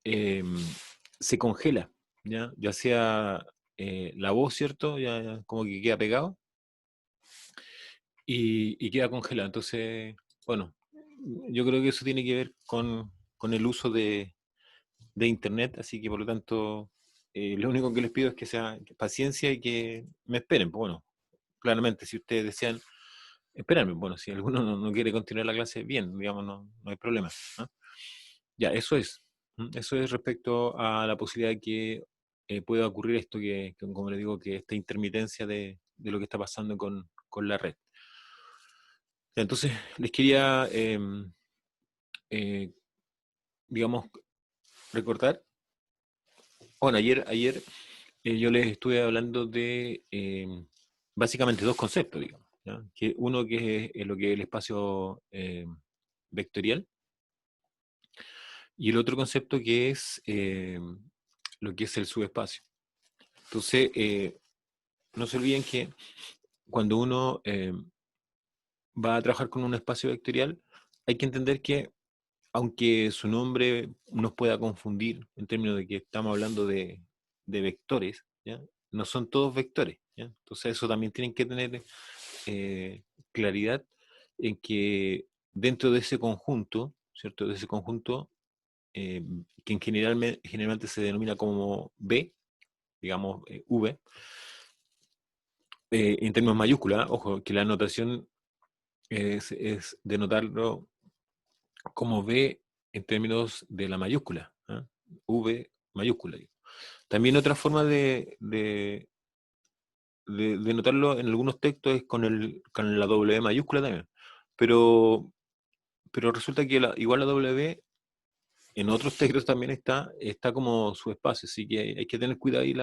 eh, se congela, ya sea la voz, ¿cierto? Ya como que queda pegado y queda congelado. Entonces, bueno, yo creo que eso tiene que ver con el uso de Internet, así que por lo tanto, lo único que les pido es que sea paciencia y que me esperen. Pues, bueno, claramente, si ustedes desean esperarme, bueno, si alguno no quiere continuar la clase, bien, digamos, no hay problema, ¿no? Ya, eso es. Eso es respecto a la posibilidad de que pueda ocurrir esto que, como le digo, que esta intermitencia de lo que está pasando con la red. Entonces, les quería, eh, digamos, recordar. Bueno, ayer yo les estuve hablando de básicamente dos conceptos, digamos, ¿ya? Que uno que es lo que es el espacio vectorial y el otro concepto que es lo que es el subespacio. Entonces, no se olviden que cuando uno va a trabajar con un espacio vectorial, hay que entender que, aunque su nombre nos pueda confundir en términos de que estamos hablando de vectores, ¿ya? No son todos vectores, ¿ya? Entonces eso también tienen que tener claridad en que dentro de ese conjunto, ¿cierto? De ese conjunto, que generalmente se denomina como B, digamos V, en términos mayúsculas, ojo, que la notación es denotarlo como V en términos de la mayúscula, ¿eh? V mayúscula. También otra forma de notarlo en algunos textos es con la W mayúscula también. Pero, pero resulta que igual la W en otros textos también está como su espacio, así que hay que tener cuidado ahí,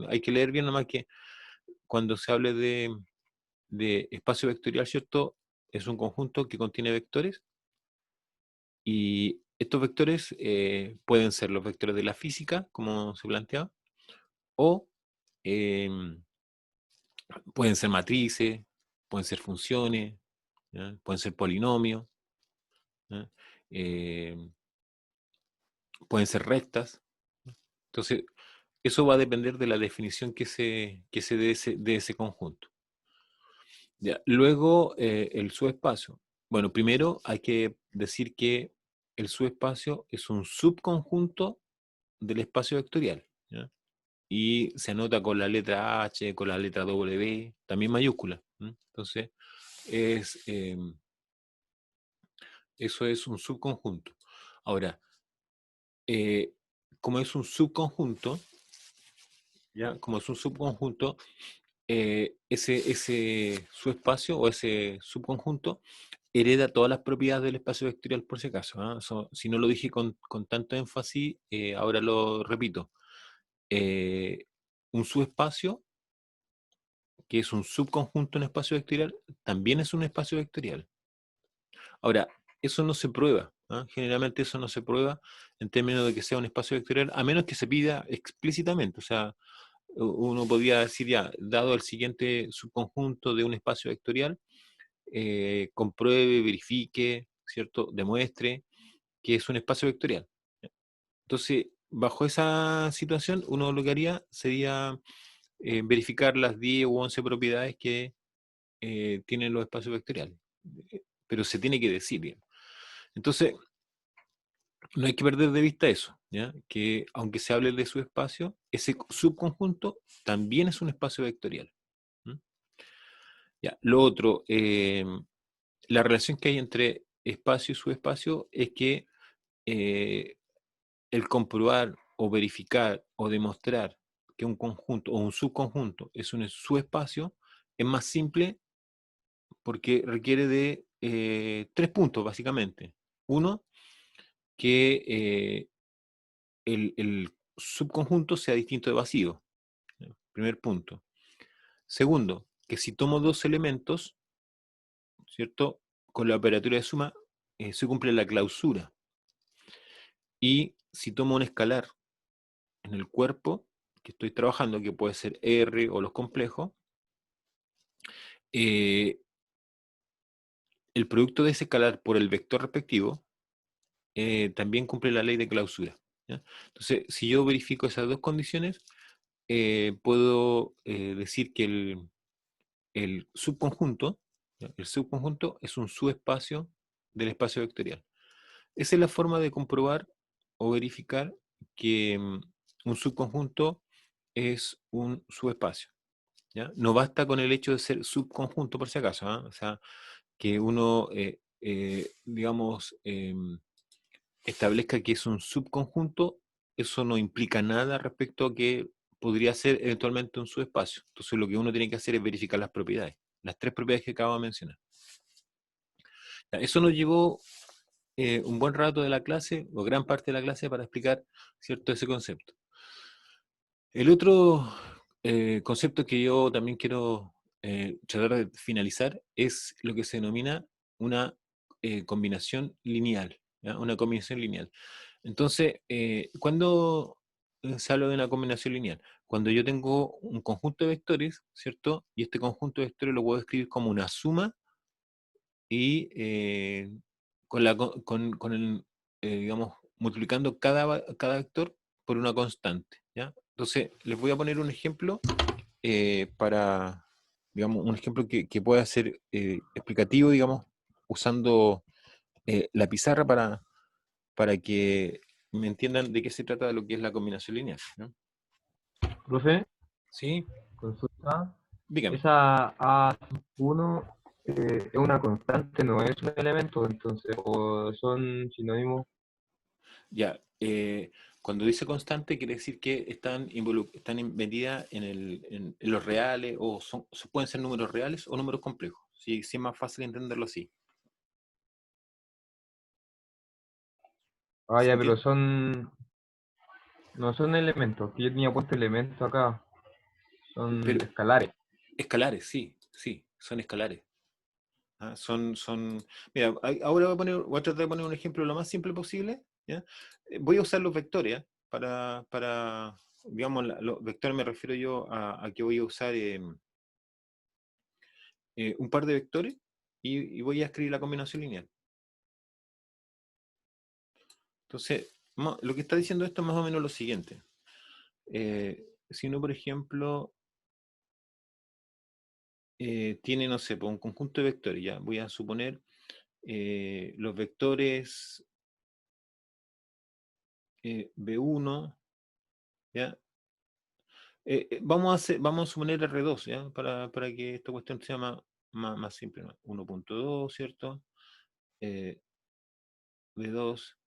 hay que leer bien, nada más que cuando se hable de espacio vectorial, ¿cierto? Es un conjunto que contiene vectores y estos vectores pueden ser los vectores de la física, como se planteaba, o em, pueden ser matrices, pueden ser funciones, ¿ya? Pueden ser polinomios, ¿ya? Em, pueden ser rectas. Entonces, eso va a depender de la definición que se dé de ese conjunto. Ya. Luego, el subespacio. Bueno, primero hay que decir que el subespacio es un subconjunto del espacio vectorial, ¿ya? Y se anota con la letra H, con la letra W, también mayúscula. Entonces, es, eh, eso es un subconjunto. Ahora, eh, como es un subconjunto, ¿ya? Como es un subconjunto, ese subespacio o ese subconjunto hereda todas las propiedades del espacio vectorial por si acaso, ¿ah? Si no lo dije con tanto énfasis, ahora lo repito. Eh, un subespacio, que es un subconjunto en espacio vectorial, también es un espacio vectorial. Ahora, eso no se prueba, ¿ah? Generalmente eso no se prueba en términos de que sea un espacio vectorial, a menos que se pida explícitamente. O sea, uno podría decir ya, dado el siguiente subconjunto de un espacio vectorial, compruebe, verifique, ¿cierto? Demuestre que es un espacio vectorial. Entonces, bajo esa situación, uno lo que haría sería verificar las 10 u 11 propiedades que tienen los espacios vectoriales. Pero se tiene que decir, digamos. Entonces, no hay que perder de vista eso, ¿ya? Que aunque se hable de su espacio, ese subconjunto también es un espacio vectorial. ¿Mm? Ya. Lo otro, la relación que hay entre espacio y subespacio es que eh, el comprobar o verificar o demostrar que un conjunto o un subconjunto es un subespacio es más simple porque requiere de tres puntos, básicamente. Uno, que el subconjunto sea distinto de vacío. Primer punto. Segundo, que si tomo dos elementos, ¿cierto? Con la operatura de suma se cumple la clausura. Y si tomo un escalar en el cuerpo que estoy trabajando, que puede ser R o los complejos, eh, el producto de ese escalar por el vector respectivo también cumple la ley de clausura. ¿ya? Entonces, si yo verifico esas dos condiciones, puedo decir que el subconjunto, ¿ya? El subconjunto es un subespacio del espacio vectorial. Esa es la forma de comprobar o verificar que un subconjunto es un subespacio, ¿ya? No basta con el hecho de ser subconjunto por si acaso, ¿ah? O sea, que uno, digamos, establezca que es un subconjunto, eso no implica nada respecto a que podría ser eventualmente un subespacio. Entonces lo que uno tiene que hacer es verificar las propiedades, las tres propiedades que acabo de mencionar. Ya, eso nos llevó un buen rato de la clase, o gran parte de la clase, para explicar, ¿cierto?, ese concepto. El otro concepto que yo también quiero tratar de finalizar es lo que se denomina una combinación lineal, ¿ya? Una combinación lineal. Entonces, cuando se habla de una combinación lineal, cuando yo tengo un conjunto de vectores, ¿cierto? Y este conjunto de vectores lo puedo escribir como una suma y con el, digamos, multiplicando cada vector por una constante, ¿ya? Entonces, les voy a poner un ejemplo para, digamos, un ejemplo que pueda ser explicativo, digamos, usando la pizarra para que me entiendan de qué se trata de lo que es la combinación lineal, ¿no? Profe, ¿Sí? consulta. Dígame. Esa A1 es una constante, no es un elemento, entonces, o son sinónimos. Ya, cuando dice constante quiere decir que están metidas en los reales o pueden ser números reales o números complejos. Sí, sí es más fácil entenderlo así. Ah, ¿Se ya, pero entiende? no son elementos, que yo tenía puesto elementos acá, son Pero escalares. escalares, sí, sí, son escalares. ¿Ah? Mira, ahora voy a tratar de poner un ejemplo lo más simple posible, ¿ya? Voy a usar los vectores, ¿ya? Digamos, los vectores me refiero yo a que voy a usar un par de vectores y voy a escribir la combinación lineal. Entonces, lo que está diciendo esto es más o menos lo siguiente. Si uno, por ejemplo, tiene, no sé, pues, un conjunto de vectores, ya, voy a suponer los vectores B1, ¿ya? Vamos a suponer R2, ¿ya? Para que esta cuestión sea más simple, ¿no? 1.2, ¿cierto? Eh, B2.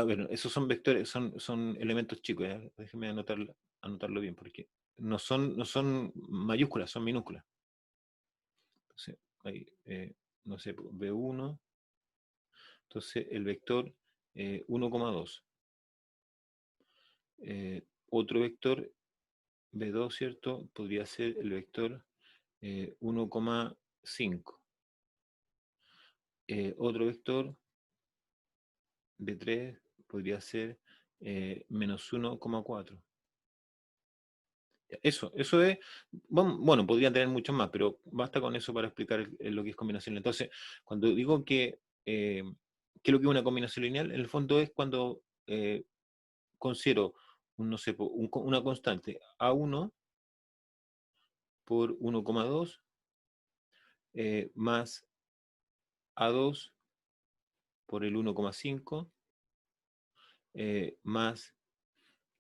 Bueno, esos son vectores, son elementos chicos, ¿ya? Déjenme anotarlo bien, porque no son mayúsculas, son minúsculas. Entonces, ahí, no sé, B1, entonces el vector 1,2. Otro vector B2, ¿cierto? Podría ser el vector 1,5. Otro vector B3 podría ser menos 1,4. Eso es, bueno, podrían tener muchos más, pero basta con eso para explicar lo que es combinación lineal. Entonces, cuando digo que lo que es una combinación lineal, en el fondo es cuando considero, no sé, una constante A1 por 1,2 más A2 por el 1,5 más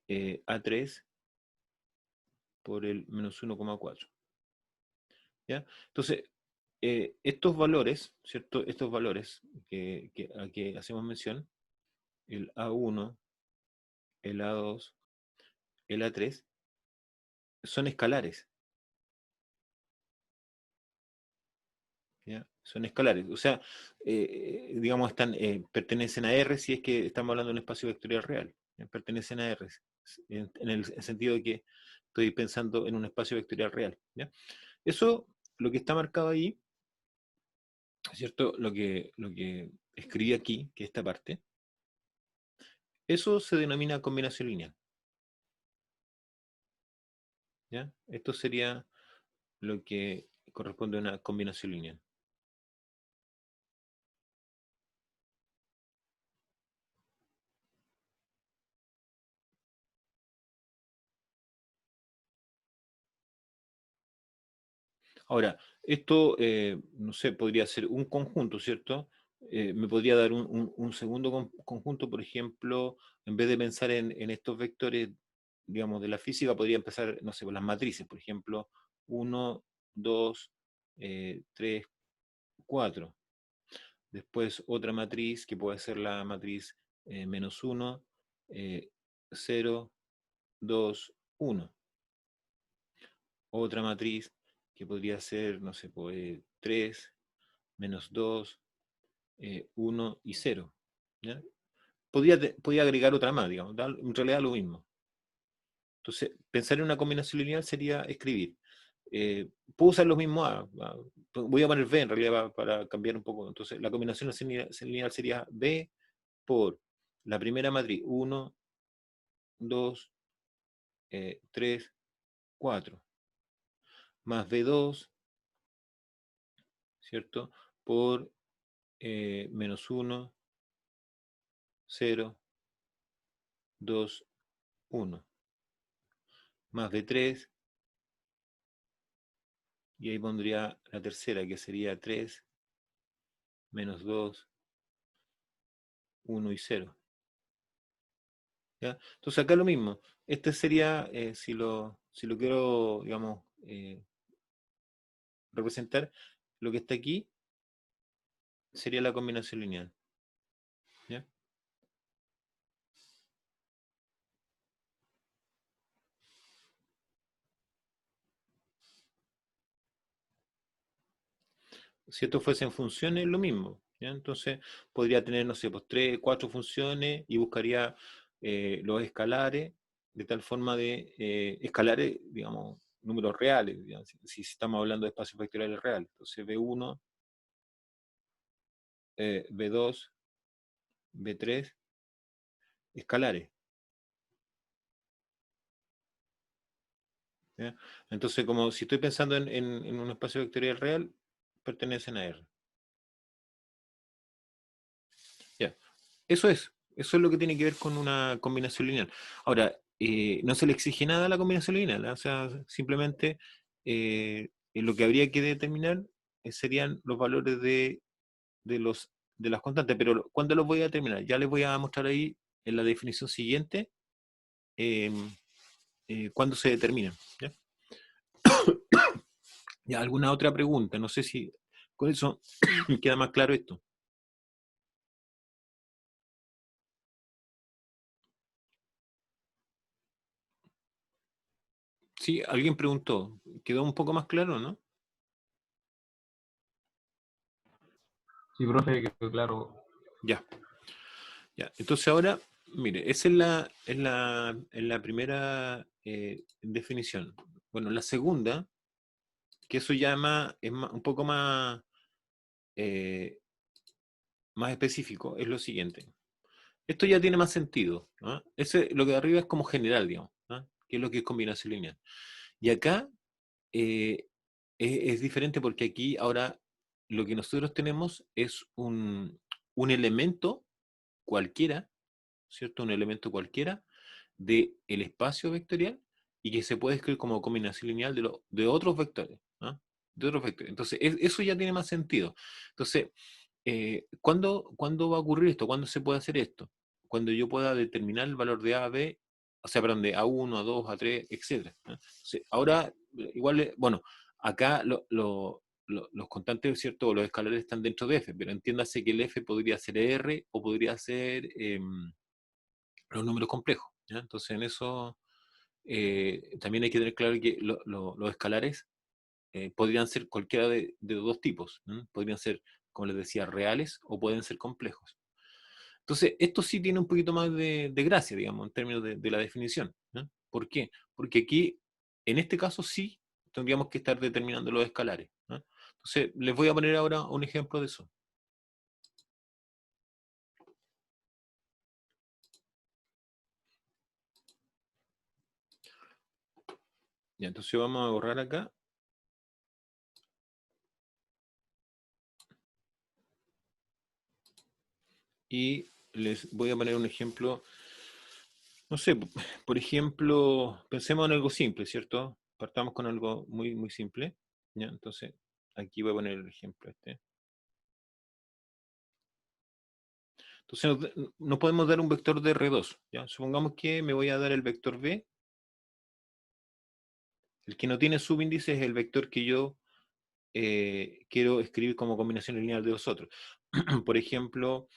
A3 por el menos 1,4. ¿Ya? Entonces, estos valores, ¿cierto? Estos valores a que hacemos mención, el A1, el A2, el A3, son escalares, ¿ya? Son escalares. O sea, digamos, pertenecen a R si es que estamos hablando de un espacio vectorial real. ¿Ya? Pertenecen a R, en el sentido de que estoy pensando en un espacio vectorial real. ¿Ya? Eso, lo que está marcado ahí, ¿cierto? Lo que escribí aquí, que es esta parte, eso se denomina combinación lineal. ¿Ya? Esto sería lo que corresponde a una combinación lineal. Ahora, esto, no sé, podría ser un conjunto, ¿cierto? Me podría dar un segundo conjunto, por ejemplo, en vez de pensar en estos vectores, digamos, de la física, podría empezar, no sé, con las matrices, por ejemplo, uno, 2, 3, 4. Después otra matriz que puede ser la matriz menos 1, 0, 2, 1. Otra matriz que podría ser, no sé, pues, 3, menos 2, 1 y 0. ¿Ya? Podría agregar otra más, digamos, en realidad lo mismo. Entonces, pensar en una combinación lineal sería escribir. Puedo usar los mismos A, voy a poner B en realidad para cambiar un poco. Entonces, la combinación lineal sería B por la primera matriz, 1, 2, 3, 4, más B2, ¿cierto? Por menos 1, 0, 2, 1, más B3, y ahí pondría la tercera, que sería 3, menos 2, 1 y 0. ¿Ya? Entonces acá lo mismo. Este sería, si lo quiero, digamos, representar, lo que está aquí sería la combinación lineal. ¿Ya? Si esto fuesen funciones, lo mismo. ¿Ya? Entonces podría tener, no sé, pues 3, 4 funciones y buscaría los escalares de tal forma de escalares, digamos, números reales, digamos, si estamos hablando de espacios vectoriales reales. Entonces B1, B2, B3, escalares. ¿Ya? Entonces, como si estoy pensando en un espacio vectorial real, pertenecen a R. ¿Ya? Eso es lo que tiene que ver con una combinación lineal. Ahora, no se le exige nada a la combinación lineal, ¿eh? O sea, simplemente lo que habría que determinar serían los valores de, los, de las constantes, pero ¿cuándo los voy a determinar? Ya les voy a mostrar ahí en la definición siguiente eh, cuándo se determinan. ¿Ya? ¿Ya? ¿Alguna otra pregunta? No sé si con eso queda más claro esto. Sí, alguien preguntó. ¿Quedó un poco más claro, no? Sí, profe, que claro. Ya, ya. Entonces ahora, mire, esa es la primera definición. Bueno, la segunda, que eso ya es un poco eh, más específico, es lo siguiente. Esto ya tiene más sentido, ¿no? Lo que de arriba es como general, digamos, ¿no? Que es lo que es combinación lineal. Y acá eh, es diferente porque aquí ahora lo que nosotros tenemos es un elemento cualquiera, ¿cierto? Un elemento cualquiera del espacio vectorial y que se puede escribir como combinación lineal de otros vectores, ¿no? De otros vectores. Entonces, eso ya tiene más sentido. Entonces, ¿cuándo va a ocurrir esto? ¿Cuándo se puede hacer esto? Cuando yo pueda determinar el valor de A, B, o sea, perdón, de A1, A2, A3, etcétera, ¿no? Entonces, ahora, igual, bueno, acá los constantes, ¿cierto? Los escalares están dentro de F, pero entiéndase que el F podría ser R o podría ser los números complejos, ¿ya? Entonces, en eso también hay que tener claro que los escalares podrían ser cualquiera de dos tipos, ¿no? Podrían ser, como les decía, reales o pueden ser complejos. Entonces, esto sí tiene un poquito más de gracia, digamos, en términos de la definición, ¿no? ¿Por qué? Porque aquí, en este caso, sí tendríamos que estar determinando los escalares, ¿no? Entonces, les voy a poner ahora un ejemplo de eso. Ya, entonces vamos a borrar acá y les voy a poner un ejemplo. No sé, por ejemplo, pensemos en algo simple, ¿cierto? Partamos con algo muy, muy simple. ¿ya? Entonces, aquí voy a poner el ejemplo este. Entonces, no podemos dar un vector de R2, ¿ya? Supongamos que me voy a dar el vector B. El que no tiene subíndice es el vector que yo quiero escribir como combinación lineal de los otros. Por ejemplo,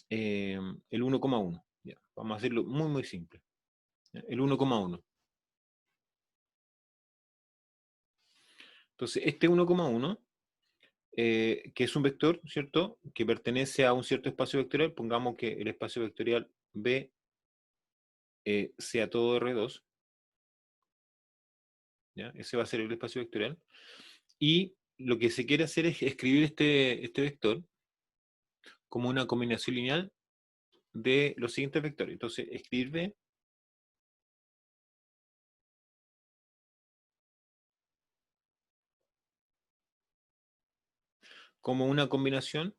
el 1,1. ¿Ya? Vamos a hacerlo muy, muy simple. ¿Ya? El 1,1. Entonces, este 1,1, que es un vector, ¿cierto? Que pertenece a un cierto espacio vectorial. Pongamos que el espacio vectorial B sea todo R2. ¿Ya? Ese va a ser el espacio vectorial. Y lo que se quiere hacer es escribir este vector como una combinación lineal de los siguientes vectores. Entonces, escribir B como una combinación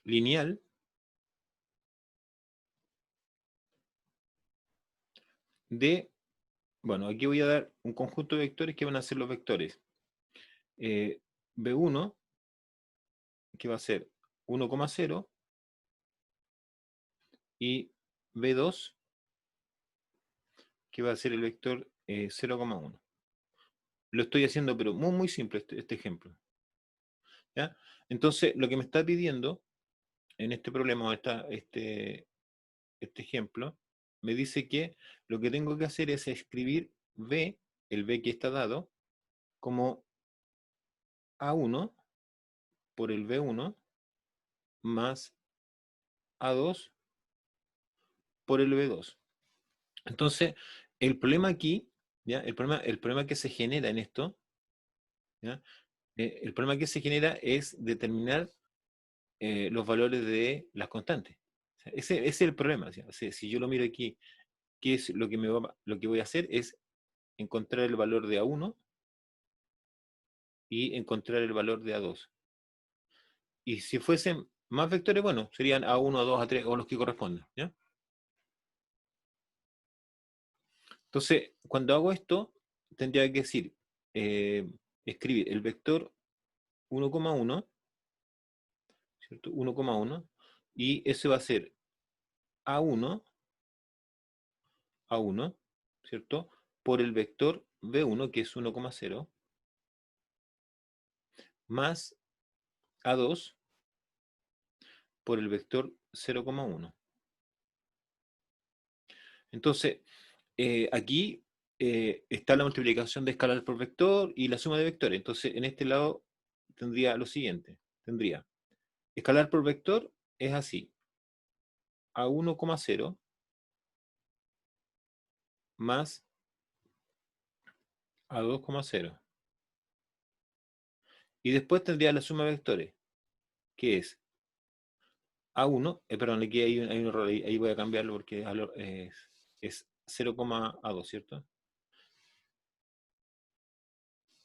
lineal de, bueno, aquí voy a dar un conjunto de vectores que van a ser los vectores B1, que va a ser 1,0, y B2, que va a ser el vector 0,1. Lo estoy haciendo, pero muy, muy simple este ejemplo. ¿Ya? Entonces, lo que me está pidiendo en este problema, este ejemplo, me dice que lo que tengo que hacer es escribir B, el B que está dado, como A1 por el B1 más A2 por el B2. Entonces, el problema aquí, ¿ya? El problema que se genera en esto, ¿ya? El problema que se genera es determinar los valores de las constantes. O sea, ese es el problema. ¿Sí? O sea, si yo lo miro aquí, ¿qué es lo que voy a hacer? Es encontrar el valor de A1 y encontrar el valor de A2. Y si fuesen más vectores, bueno, serían A1, A2, A3 o los que correspondan. ¿Ya? Entonces, cuando hago esto, tendría que decir, eh, escribir el vector 1,1, ¿cierto? 1,1, y ese va a ser A1, A1, ¿cierto? Por el vector B1, que es 1,0, más A2 por el vector 0,1. Entonces, aquí está la multiplicación de escalar por vector y la suma de vectores. Entonces, en este lado tendría lo siguiente. Tendría escalar por vector es así. A 1,0 más a 2,0. Y después tendría la suma de vectores, que es A1, perdón, aquí hay un error, ahí voy a cambiarlo porque es 0,A2, ¿cierto?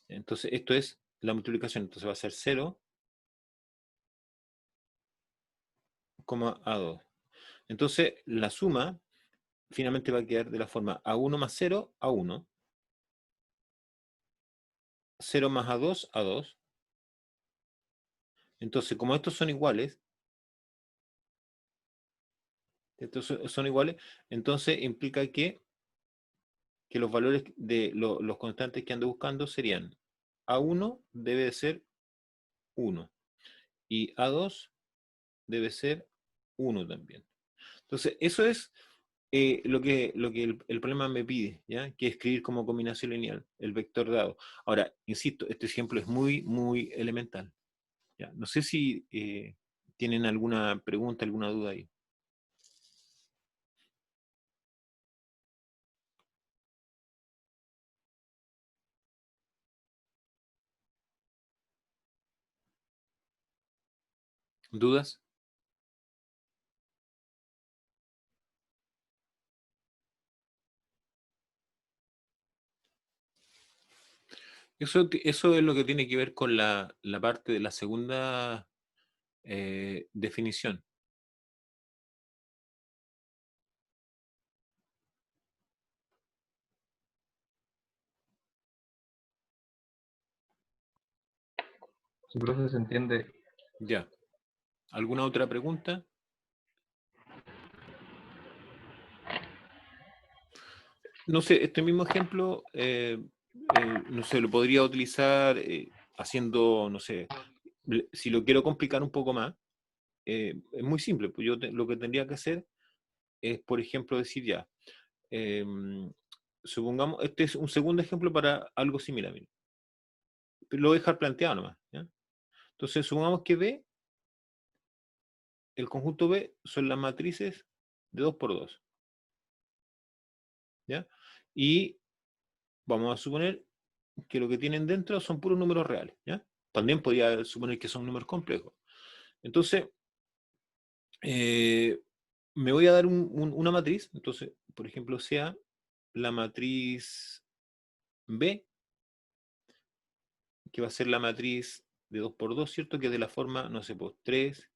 Entonces, esto es la multiplicación, entonces va a ser 0,A2. Entonces, la suma finalmente va a quedar de la forma A1 más 0, A1, 0 más A2, A2. Entonces, como estos son iguales, entonces implica que los valores de los constantes que ando buscando serían A1 debe de ser 1 y A2 debe ser 1 también. Entonces, eso es lo que el problema me pide, ¿ya? Que escribir como combinación lineal el vector dado. Ahora, insisto, este ejemplo es muy, muy elemental. ¿Ya? No sé si tienen alguna pregunta, alguna duda ahí. ¿Dudas? Eso es lo que tiene que ver con la parte de la segunda definición. Si profe se entiende. Ya. ¿Alguna otra pregunta? No sé, este mismo ejemplo, no sé, lo podría utilizar haciendo, no sé, si lo quiero complicar un poco más, es muy simple. Pues lo que tendría que hacer es, por ejemplo, decir ya, supongamos, este es un segundo ejemplo para algo similar. Mira. Lo voy a dejar planteado nomás. ¿Ya? Entonces, supongamos que B, el conjunto B son las matrices de 2 por 2. ¿Ya? Y vamos a suponer que lo que tienen dentro son puros números reales. ¿Ya? También podría suponer que son números complejos. Entonces, eh, me voy a dar una matriz. Entonces, por ejemplo, sea la matriz B, que va a ser la matriz de 2 por 2, ¿cierto? Que es de la forma, no sé, pues 3,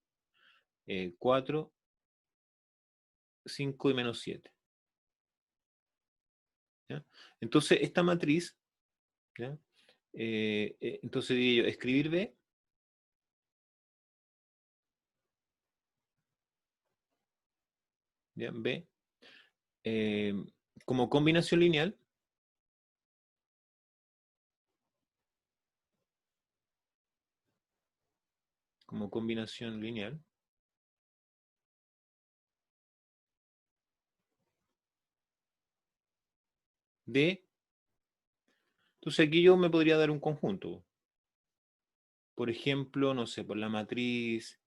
4, 5 y menos 7. ¿Ya? Entonces, esta matriz, ¿ya? Entonces diría yo, escribir B, ¿ya? B, eh, como combinación lineal, como combinación lineal, de, entonces aquí yo me podría dar un conjunto. Por ejemplo, no sé, por la matriz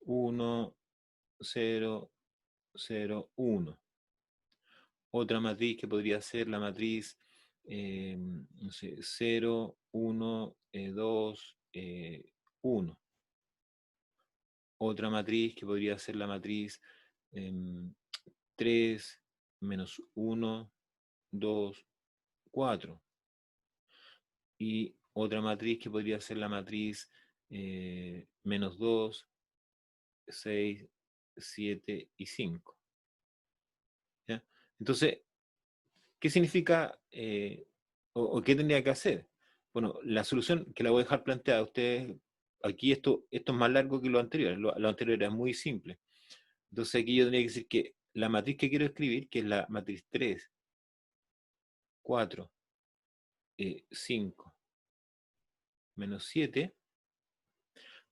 1, 0, 0, 1. Otra matriz que podría ser la matriz, no sé, 0, 1, 2, 1. Otra matriz que podría ser la matriz 3, menos 1, 2, 4. Y otra matriz que podría ser la matriz menos 2, 6, 7 y 5. ¿Ya? Entonces, ¿qué significa o qué tendría que hacer? Bueno, la solución que la voy a dejar planteada a ustedes, aquí esto es más largo que lo anterior, lo anterior era muy simple. Entonces aquí yo tendría que decir que la matriz que quiero escribir, que es la matriz 3, 4, 5, menos 7,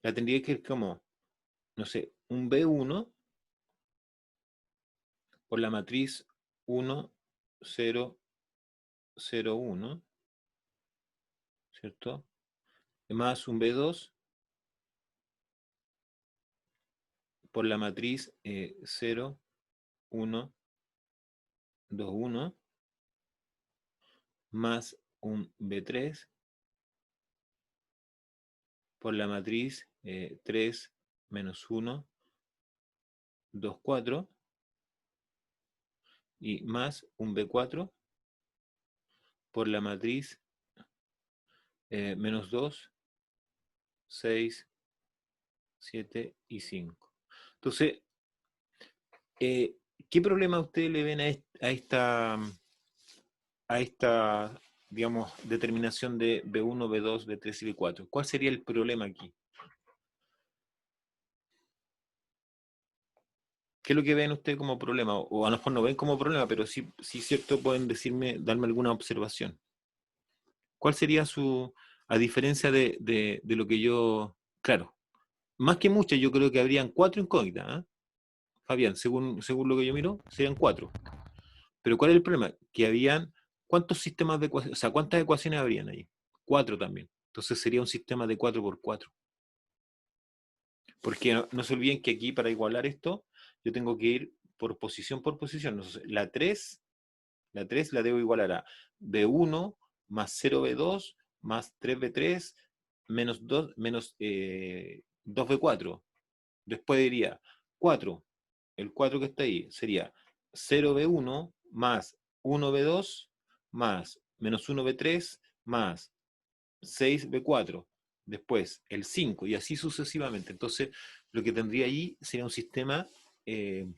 la tendría que ir como, no sé, un B1 por la matriz 1, 0, 0, 1, ¿cierto? Más un B2 por la matriz 0, 1, 2, 1, más un B3 por la matriz 3, menos 1, 2, 4, y más un B4 por la matriz menos 2, 6, 7 y 5. Entonces, eh, ¿qué problema ustedes le ven a esta, digamos, determinación de B1, B2, B3 y B4? ¿Cuál sería el problema aquí? ¿Qué es lo que ven ustedes como problema? O a lo mejor no ven como problema, pero sí, sí cierto, pueden decirme, darme alguna observación. ¿Cuál sería a diferencia de lo que yo, claro, más que muchas, yo creo que habrían 4 incógnitas, ¿ah? Fabián, según lo que yo miro, serían 4. Pero ¿cuál es el problema? Que habían, ¿cuántos sistemas de ecuaciones, o sea, cuántas ecuaciones habrían ahí? 4 también. Entonces sería un sistema de 4 por 4. Porque no se olviden que aquí para igualar esto, yo tengo que ir por posición. Entonces, la 3 la debo igualar a B1 más 0B2 más 3B3 menos 2, menos 2B4. Después diría 4. El 4 que está ahí sería 0B1 más 1B2 más menos 1B3 más 6B4. Después el 5 y así sucesivamente. Entonces, lo que tendría ahí sería un sistema de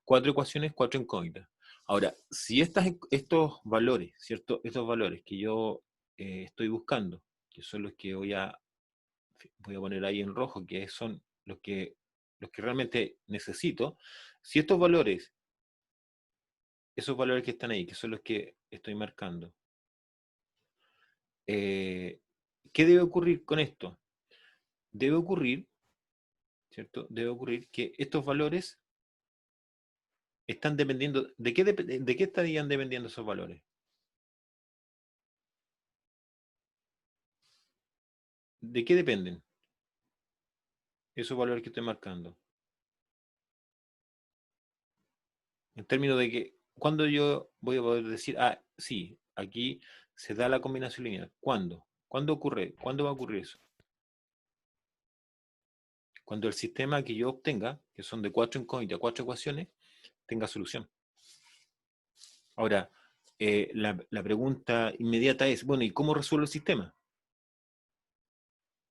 4 ecuaciones, 4 incógnitas. Ahora, si estos valores, ¿cierto? Estos valores que yo estoy buscando, que son los que voy a poner ahí en rojo, que son los que realmente necesito, si estos valores, esos valores que están ahí, que son los que estoy marcando, ¿qué debe ocurrir con esto? Debe ocurrir, ¿cierto? Debe ocurrir que estos valores están dependiendo, ¿de qué estarían dependiendo esos valores? ¿De qué dependen esos valores que estoy marcando? En términos de que, ¿cuándo yo voy a poder decir, ah, sí, aquí se da la combinación lineal? ¿Cuándo? ¿Cuándo ocurre? ¿Cuándo va a ocurrir eso? Cuando el sistema que yo obtenga, que son de 4 incógnitas, 4 ecuaciones, tenga solución. Ahora, la pregunta inmediata es, bueno, ¿y cómo resuelvo el sistema?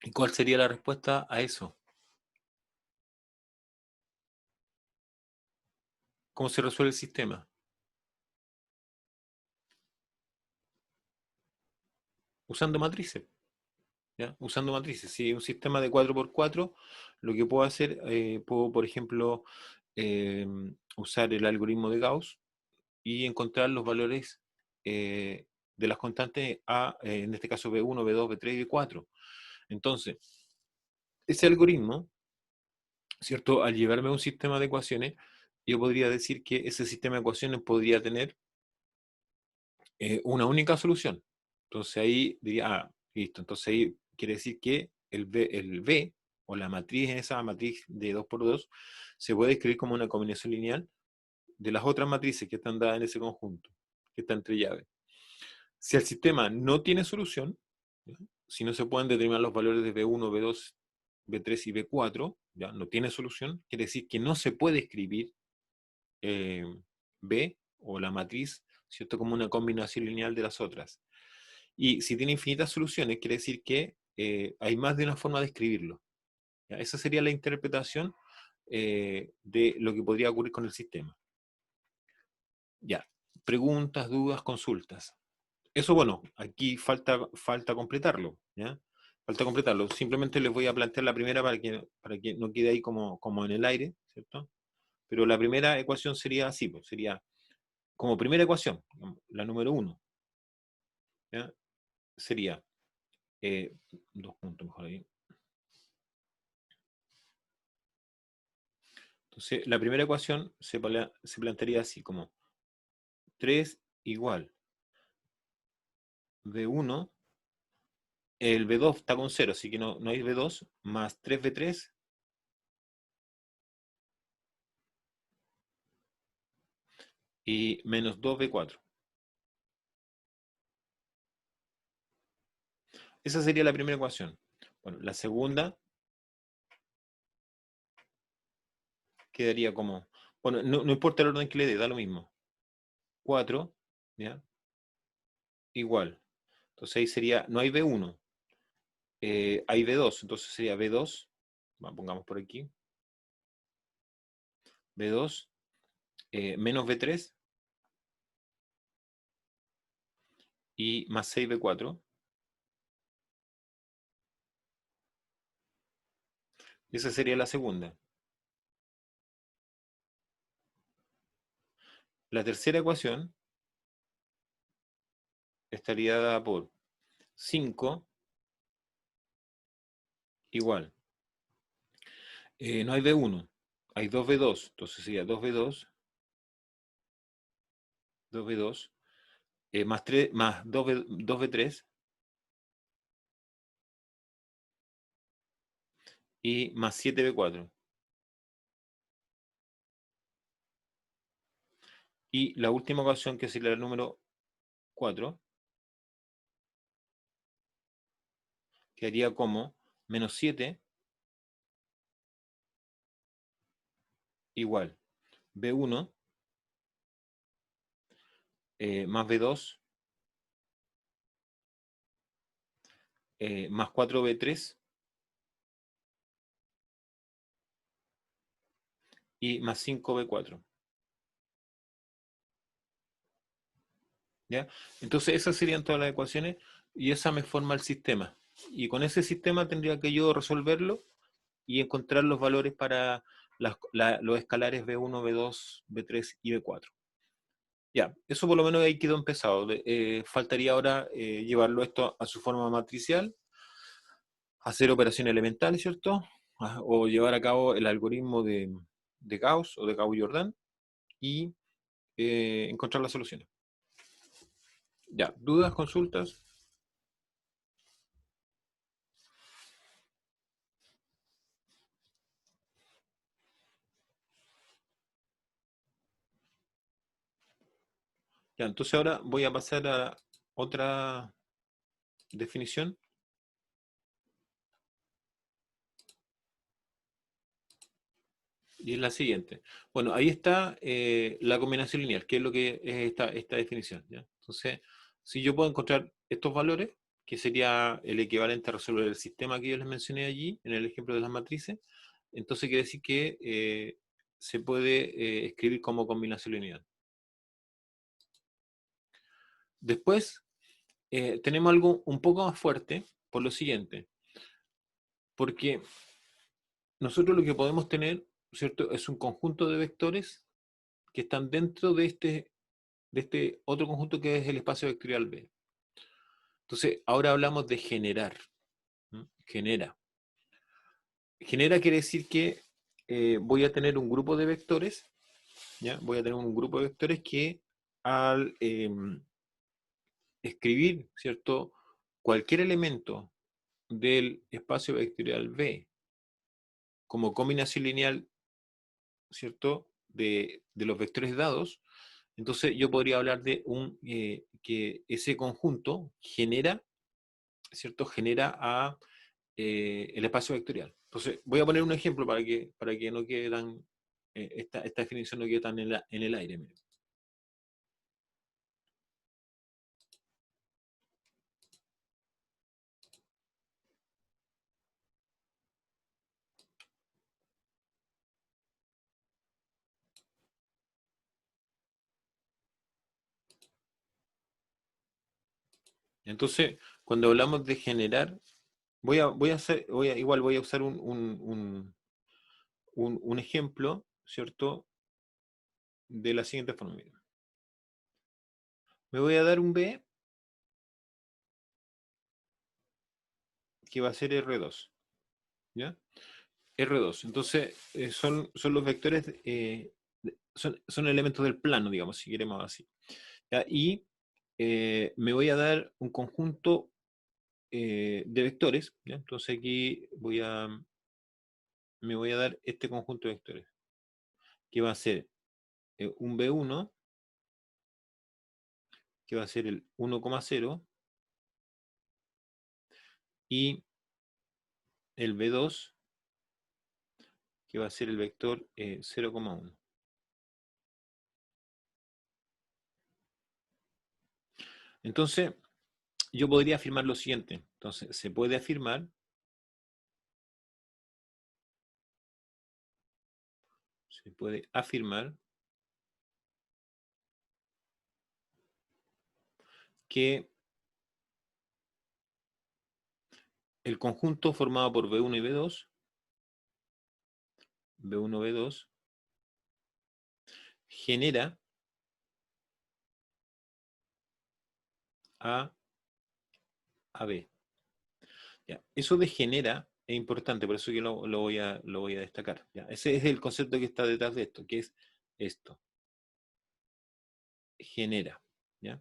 ¿Y cuál sería la respuesta a eso? ¿Cómo se resuelve el sistema? Usando matrices. ¿Ya? Usando matrices. Si es un sistema de 4x4, lo que puedo hacer, puedo, por ejemplo, eh, usar el algoritmo de Gauss y encontrar los valores de las constantes A, en este caso B1, B2, B3 y B4. Entonces, ese algoritmo, ¿cierto? Al llevarme a un sistema de ecuaciones, yo podría decir que ese sistema de ecuaciones podría tener una única solución. Entonces ahí diría, ah, listo. Entonces ahí quiere decir que el B o la matriz, esa matriz de 2x2, se puede escribir como una combinación lineal de las otras matrices que están dadas en ese conjunto, que está entre llaves. Si el sistema no tiene solución, ¿ya? Si no se pueden determinar los valores de B1, B2, B3 y B4, ¿ya? No tiene solución, quiere decir que no se puede escribir eh, B o la matriz, ¿cierto? Como una combinación lineal de las otras. Y si tiene infinitas soluciones, quiere decir que hay más de una forma de escribirlo. ¿Ya? Esa sería la interpretación de lo que podría ocurrir con el sistema. Ya, preguntas, dudas, consultas. Eso, bueno, aquí falta completarlo, ¿ya? Falta completarlo. Simplemente les voy a plantear la primera para que no quede ahí como en el aire, ¿cierto? Pero la primera ecuación sería así, pues, sería como primera ecuación, la número uno, ¿ya? Sería, eh, 2 puntos mejor ahí. Entonces, la primera ecuación se plantearía así, como 3 igual B1, el B2 está con 0, así que no hay B2, más 3B3 y menos 2B4. Esa sería la primera ecuación. Bueno, la segunda quedaría como, bueno, no importa el orden que le dé, da lo mismo. 4, ¿ya? Igual. Entonces ahí sería, no hay B1, hay B2, entonces sería B2, pongamos por aquí, B2 menos B3 y más 6B4. Esa sería la segunda. La tercera ecuación estaría dada por 5 igual. No hay B1, hay 2B2, entonces sería 2B2, 2B2, más 3, más 2B3 y más 7B4. Y la última ecuación, que sería el número 4, quedaría como menos 7 igual B1 más B2 más 4B3 y más 5b4. ¿Ya? Entonces esas serían todas las ecuaciones y esa me forma el sistema. Y con ese sistema tendría que yo resolverlo y encontrar los valores para los escalares B1, B2, B3 y B4. Ya, eso por lo menos ahí quedó empezado. Faltaría ahora llevarlo esto a su forma matricial, hacer operaciones elementales, ¿cierto? O llevar a cabo el algoritmo de Gauss o de Gauss-Jordan y encontrar las soluciones. Ya, ¿dudas, consultas? Ya, entonces ahora voy a pasar a otra definición. Y es la siguiente. Bueno, ahí está la combinación lineal, que es lo que es esta definición. ¿Ya? Entonces, si yo puedo encontrar estos valores, que sería el equivalente a resolver el sistema que yo les mencioné allí, en el ejemplo de las matrices, entonces quiere decir que se puede escribir como combinación lineal. Después, tenemos algo un poco más fuerte, por lo siguiente, porque nosotros lo que podemos tener, ¿cierto?, es un conjunto de vectores que están dentro de este otro conjunto que es el espacio vectorial B. Entonces, ahora hablamos de generar. ¿No? Genera. Genera quiere decir que voy a tener un grupo de vectores, ¿ya? Voy a tener un grupo de vectores que al escribir, ¿cierto?, cualquier elemento del espacio vectorial B como combinación lineal, ¿cierto?, de los vectores dados, entonces yo podría hablar de que ese conjunto genera, ¿cierto?, genera a el espacio vectorial. Entonces, voy a poner un ejemplo para que no quede tan, esta definición no quede tan en el aire. Miren. Entonces, cuando hablamos de generar, igual voy a usar un ejemplo, ¿cierto? De la siguiente forma. Miren. Me voy a dar un B que va a ser R2, ¿ya? R2. Entonces, son los vectores, son elementos del plano, digamos, si queremos así. ¿Ya? Y me voy a dar un conjunto de vectores. ¿Ya? Entonces aquí me voy a dar este conjunto de vectores, que va a ser un B1, que va a ser el 1,0, y el B2, que va a ser el vector 0,1. Entonces, yo podría afirmar lo siguiente. Entonces, se puede afirmar que el conjunto formado por B1 y B2, B1, B2, genera a B. ¿Ya? Eso de genera es importante, por eso que lo voy a destacar. ¿Ya? Ese es el concepto que está detrás de esto, que es esto. Genera. ¿Ya?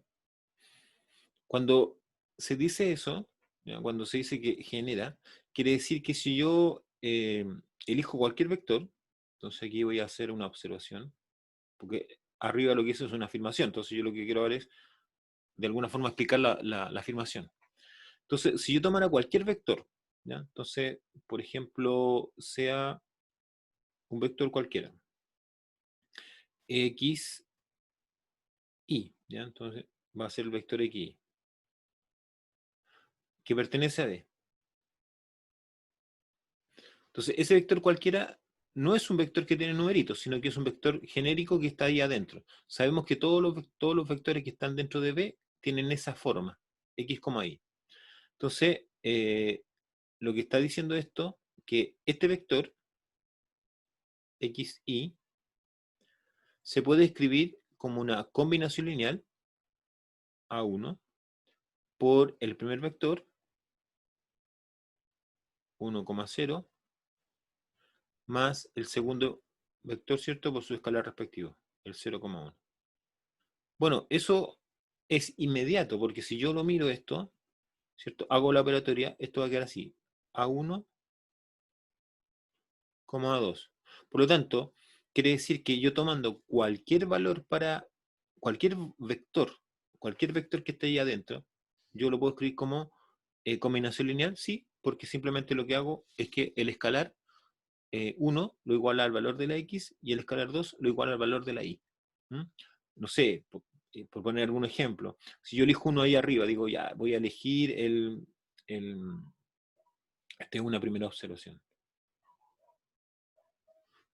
Cuando se dice eso, ¿ya? Cuando se dice que genera, quiere decir que si yo elijo cualquier vector, entonces aquí voy a hacer una observación, porque arriba lo que hizo es una afirmación, entonces yo lo que quiero ver es de alguna forma explicar la afirmación. Entonces, si yo tomara cualquier vector, ¿ya? Entonces, por ejemplo, sea un vector cualquiera, x, y, ¿ya? Entonces va a ser el vector x, que pertenece a D. Entonces, ese vector cualquiera no es un vector que tiene numeritos, sino que es un vector genérico que está ahí adentro. Sabemos que todos los vectores que están dentro de B tienen esa forma, X, Y. Entonces, lo que está diciendo esto, que este vector, XY, se puede escribir como una combinación lineal A1 por el primer vector, 1,0, más el segundo vector, ¿cierto?, por su escalar respectivo, el 0,1. Bueno, eso es inmediato, porque si yo lo miro esto, ¿cierto? Hago la operatoria, esto va a quedar así, A1, A2. Por lo tanto, quiere decir que yo tomando cualquier valor para cualquier vector que esté ahí adentro, yo lo puedo escribir como combinación lineal, sí, porque simplemente lo que hago es que el escalar 1 lo iguala al valor de la X y el escalar 2 lo iguala al valor de la Y. ¿Mm? No sé, por poner algún ejemplo, si yo elijo uno ahí arriba, digo, ya, voy a elegir el esta es una primera observación.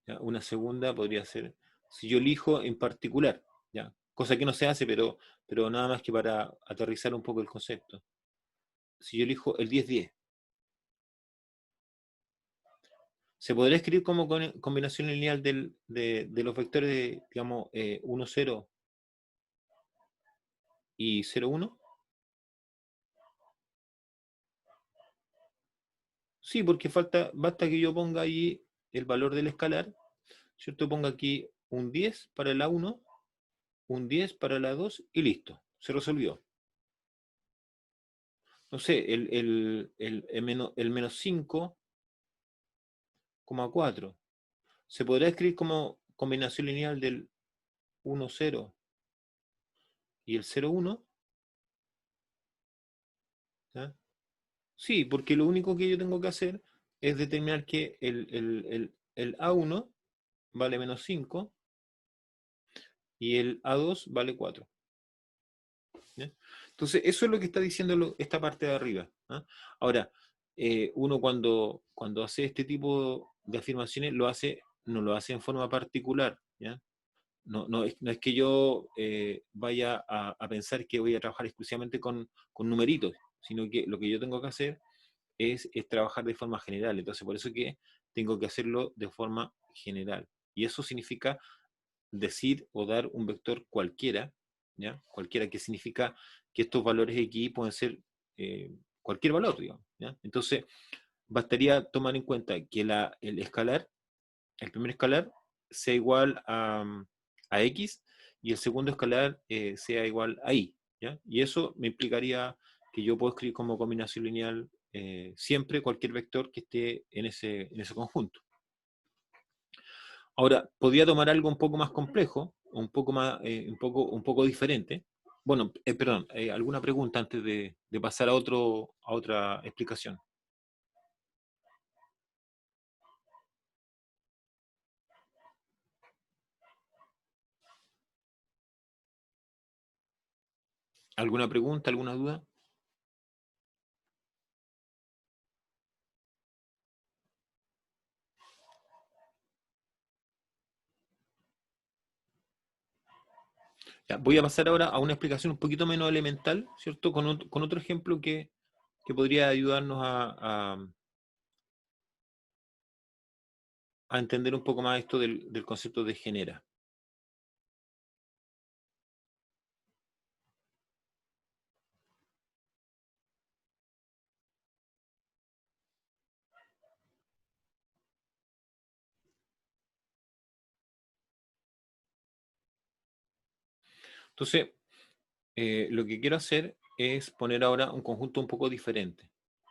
¿Ya? Una segunda podría ser, si yo elijo en particular, ¿ya? Cosa que no se hace, pero nada más que para aterrizar un poco el concepto. Si yo elijo el 10-10, se podría escribir como combinación lineal de los vectores, digamos, 1-0 y 0-1. Sí, porque basta que yo ponga ahí el valor del escalar, ¿cierto? Ponga aquí un 10 para la 1, un 10 para la 2 y listo, se resolvió. No sé, el menos 5,4 se podrá escribir como combinación lineal del 1-0 y el 0-1. ¿Ya? Sí, porque lo único que yo tengo que hacer es determinar que el A1 vale menos 5 y el A2 vale 4. ¿Ya? Entonces, eso es lo que está diciendo esta parte de arriba. ¿Ah? Ahora, uno cuando hace este tipo de afirmaciones no lo hace en forma particular. ¿Ya? No es que yo vaya a pensar que voy a trabajar exclusivamente con numeritos, sino que lo que yo tengo que hacer es trabajar de forma general. Entonces, por eso que tengo que hacerlo de forma general. Y eso significa decir o dar un vector cualquiera, ¿ya? Cualquiera, que significa que estos valores X pueden ser cualquier valor, digamos, ¿ya? Entonces, bastaría tomar en cuenta que el primer escalar, sea igual a X y el segundo escalar sea igual a Y, ¿ya? Y eso me implicaría que yo puedo escribir como combinación lineal siempre cualquier vector que esté en ese conjunto. Ahora, podría tomar algo un poco más complejo, un poco diferente. Bueno, perdón, ¿alguna pregunta antes de pasar a otra explicación? ¿Alguna pregunta, alguna duda? Ya, voy a pasar ahora a una explicación un poquito menos elemental, ¿cierto? Con otro ejemplo que podría ayudarnos a entender un poco más esto del concepto de genera. Entonces, lo que quiero hacer es poner ahora un conjunto un poco diferente.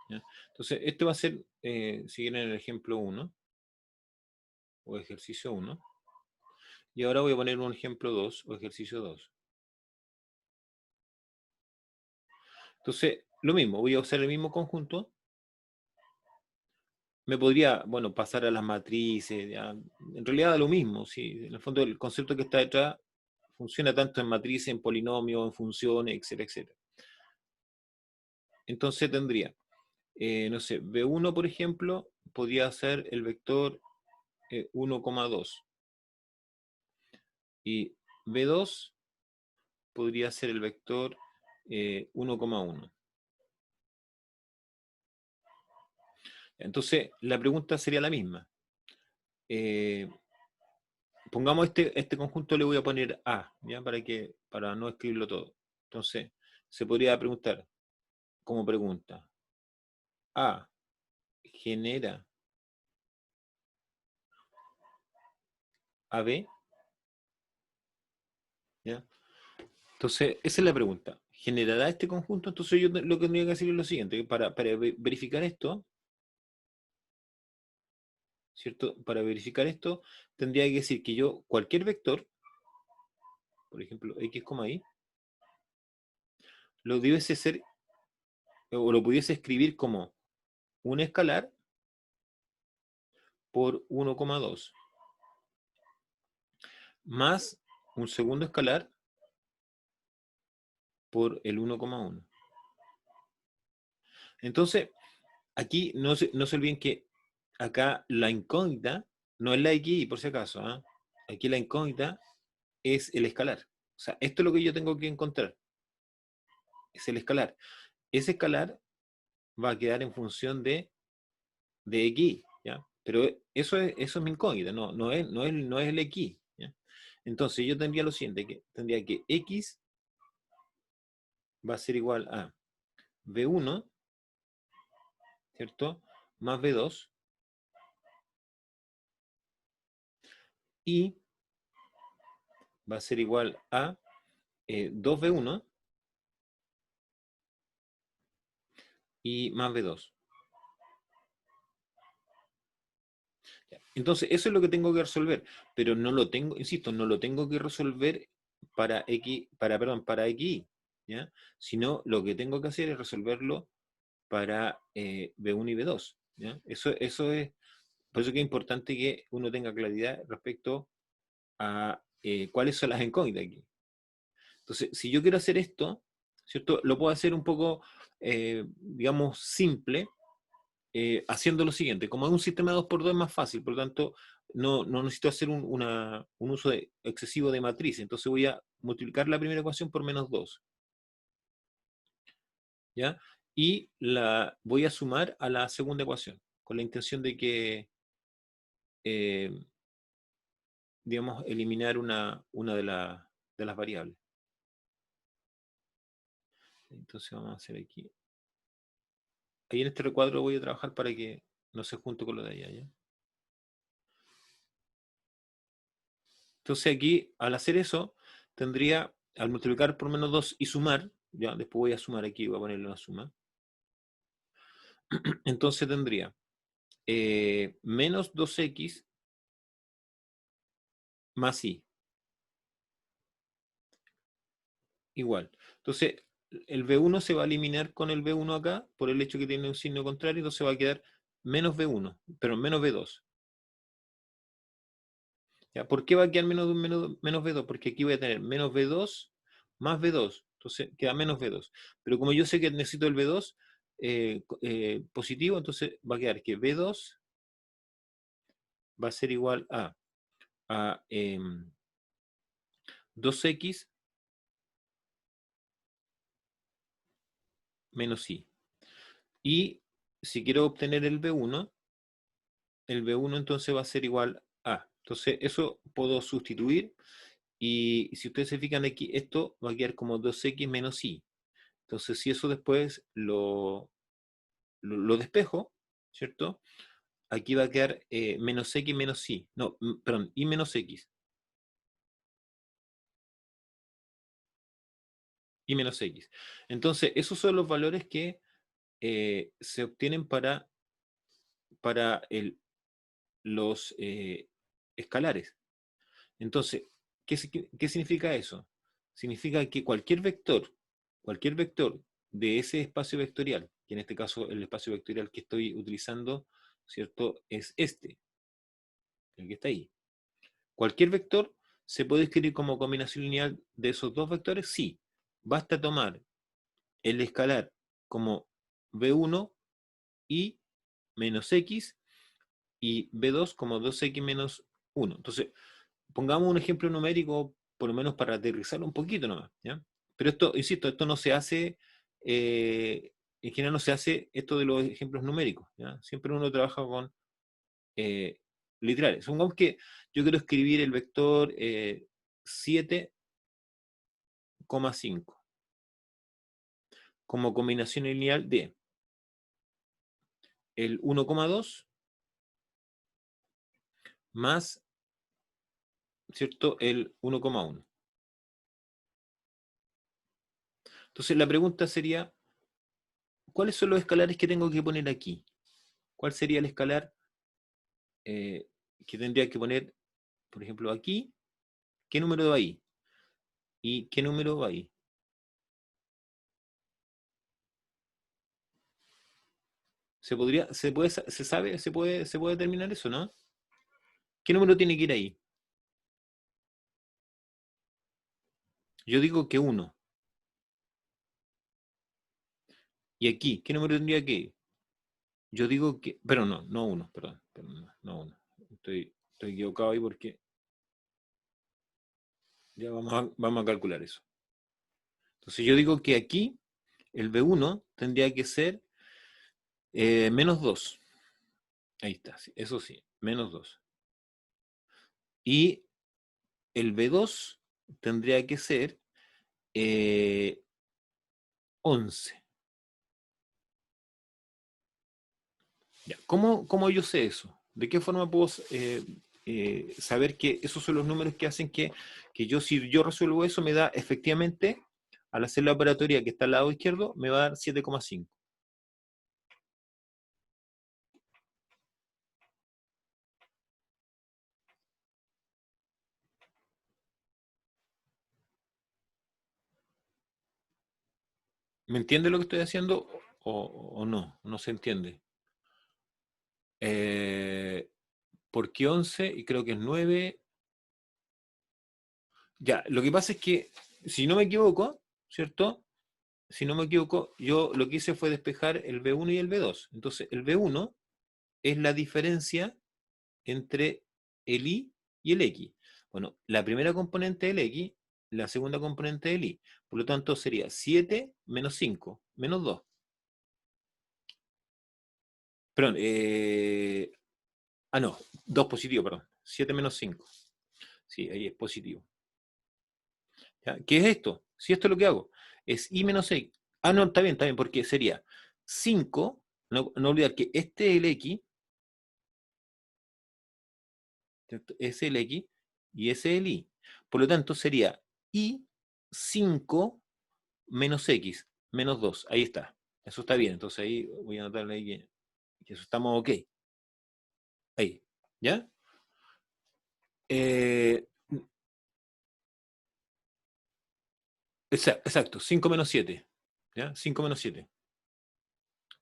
¿Ya? Entonces, este va a ser, si quieren, el ejemplo 1 o ejercicio 1. Y ahora voy a poner un ejemplo 2 o ejercicio 2. Entonces, lo mismo, voy a usar el mismo conjunto. Me podría, bueno, pasar a las matrices. Ya. En realidad da lo mismo. ¿Sí? En el fondo, el concepto que está detrás funciona tanto en matrices, en polinomios, en funciones, etcétera, etcétera. Entonces tendría, no sé, B1, por ejemplo, podría ser el vector 1,2. Y B2 podría ser el vector 1,1. Entonces, la pregunta sería la misma. Pongamos este conjunto, le voy a poner A, ¿ya? Para no escribirlo todo. Entonces, se podría preguntar, como pregunta, A genera AB, ¿ya? Entonces, esa es la pregunta. ¿Generará este conjunto? Entonces yo lo que tendría que hacer es lo siguiente, para verificar esto, ¿cierto? Para verificar esto, tendría que decir que yo, cualquier vector, por ejemplo, x, y, lo debiese ser, o lo pudiese escribir como un escalar por 1,2, más un segundo escalar por el 1,1. Entonces, aquí no se olviden que acá la incógnita no es la x, por si acaso, ¿eh? Aquí la incógnita es el escalar. O sea, esto es lo que yo tengo que encontrar, es el escalar. Ese escalar va a quedar en función de x, ¿ya? Pero eso es mi incógnita, no es el x, ¿ya? Entonces yo tendría lo siguiente, que tendría que x va a ser igual a b1, ¿cierto? Más b2, y va a ser igual a 2b1 y más b2. Entonces, eso es lo que tengo que resolver, pero no lo tengo, insisto, no lo tengo que resolver para x, para xy, ¿ya? Sino lo que tengo que hacer es resolverlo para b1 y b2, ¿ya? Eso es, por eso que es importante que uno tenga claridad respecto a cuáles son las incógnitas aquí. Entonces, si yo quiero hacer esto, ¿cierto? Lo puedo hacer un poco, digamos, simple, haciendo lo siguiente. Como es un sistema de 2x2 es más fácil, por lo tanto, no necesito hacer un uso excesivo de matriz. Entonces voy a multiplicar la primera ecuación por -2, ¿ya? Y la voy a sumar a la segunda ecuación, con la intención de que, eh, digamos, eliminar una de las variables. Entonces vamos a hacer aquí. Ahí en este recuadro voy a trabajar para que no se junte con lo de allá, ¿ya? Entonces aquí, al hacer eso, tendría, al multiplicar por -2 y sumar, ya, después voy a sumar aquí, voy a ponerle una suma. Entonces tendría menos 2x más y, igual. Entonces, el b1 se va a eliminar con el b1 acá, por el hecho que tiene un signo contrario, entonces va a quedar menos b1, pero menos b2. ¿Ya? ¿Por qué va a quedar menos b2? Porque aquí voy a tener menos b2 más b2. Entonces queda menos b2. Pero como yo sé que necesito el b2 positivo, entonces va a quedar que b2 va a ser igual a 2x menos y. Y si quiero obtener el b1 entonces va a ser igual a. Entonces eso puedo sustituir y si ustedes se fijan aquí, esto va a quedar como 2x menos y. Entonces si eso después lo despejo, ¿cierto? Aquí va a quedar menos x menos y. No, perdón, y menos x. Y menos x. Entonces esos son los valores que se obtienen para los escalares. Entonces, ¿qué significa eso? Significa que cualquier vector de ese espacio vectorial, que en este caso el espacio vectorial que estoy utilizando, ¿cierto? Es este, el que está ahí. ¿Cualquier vector se puede escribir como combinación lineal de esos dos vectores? Sí. Basta tomar el escalar como b1 y menos x y B2 como 2x menos 1. Entonces, pongamos un ejemplo numérico, por lo menos para aterrizarlo un poquito nomás, ¿ya? Pero esto, insisto, esto no se hace, en general no se hace esto de los ejemplos numéricos, ¿ya? Siempre uno trabaja con eh, literales. Supongamos que yo quiero escribir el vector 7,5 como combinación lineal de el 1,2 más, ¿cierto?, el 1,1. Entonces la pregunta sería, ¿cuáles son los escalares que tengo que poner aquí? ¿Cuál sería el escalar eh, que tendría que poner, por ejemplo, aquí? ¿Qué número va ahí? ¿Y qué número va ahí? ¿Se podría, se puede, se sabe, se puede determinar eso, ¿no? ¿Qué número tiene que ir ahí? Yo digo que 1. ¿Y aquí? ¿Qué número tendría que ir? Yo digo que, pero no, no 1, perdón, no, no 1. Estoy equivocado ahí porque ya vamos a calcular eso. Entonces yo digo que aquí el B1 tendría que ser menos 2. Ahí está, sí, eso sí, menos 2. Y el B2 tendría que ser 11. Ya, ¿cómo yo sé eso? ¿De qué forma puedo saber que esos son los números que hacen que yo, si yo resuelvo eso, me da efectivamente, al hacer la operatoria que está al lado izquierdo, me va a dar 7,5? ¿Me entiende lo que estoy haciendo o no? No se entiende. Eh, ¿Por qué 11? Y creo que es 9. Ya, lo que pasa es que, si no me equivoco, ¿cierto? Si no me equivoco, yo lo que hice fue despejar el B1 y el B2. Entonces, el B1 es la diferencia entre el y y el x. Bueno, la primera componente del x, la segunda componente del y. Por lo tanto, sería 7 menos 5, menos 2. Perdón, no, 2 positivo, perdón. 7 menos 5. Sí, ahí es positivo. ¿Ya? ¿Qué es esto? Si esto es lo que hago, es i menos x. Ah, no, está bien, porque sería 5, no olvidar que este es el x, ¿cierto? Es el x y ese es el y. Por lo tanto, sería i 5 menos x, menos 2. Ahí está. Eso está bien. Entonces ahí voy a anotarle ahí que eso estamos ok. Ahí. ¿Ya? Eh, exacto. 5 menos 7. ¿Ya? 5 menos 7.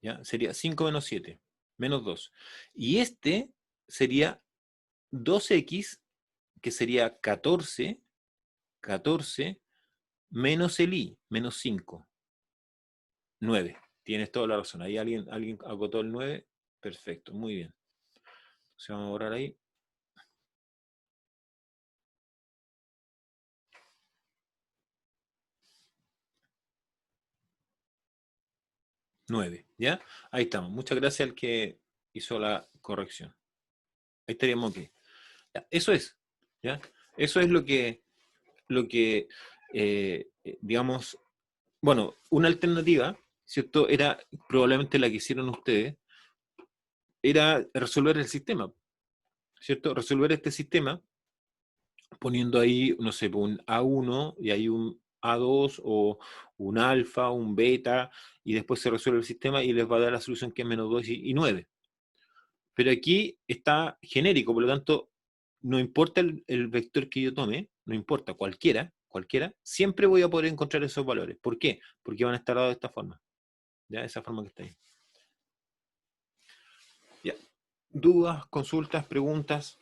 ¿Ya? Sería 5 menos 7. Menos 2. Y este sería 2x, que sería 14 menos el i, menos 5. 9. Tienes toda la razón. Ahí alguien agotó el 9. Perfecto, muy bien. Entonces vamos a borrar ahí. 9. ¿Ya? Ahí estamos. Muchas gracias al que hizo la corrección. Ahí estaríamos aquí. Ya, eso es. ¿Ya? Eso es lo que digamos, bueno, una alternativa, ¿cierto? Era probablemente la que hicieron ustedes, era resolver el sistema, ¿cierto? Resolver este sistema poniendo ahí, no sé, un A1 y hay un A2 o un alfa, un beta, y después se resuelve el sistema y les va a dar la solución que es menos 2 y 9. Pero aquí está genérico, por lo tanto, no importa el vector que yo tome, no importa, cualquiera, siempre voy a poder encontrar esos valores. ¿Por qué? Porque van a estar dados de esta forma, ¿ya? Esa forma que está ahí. Ya. ¿Dudas, consultas, preguntas?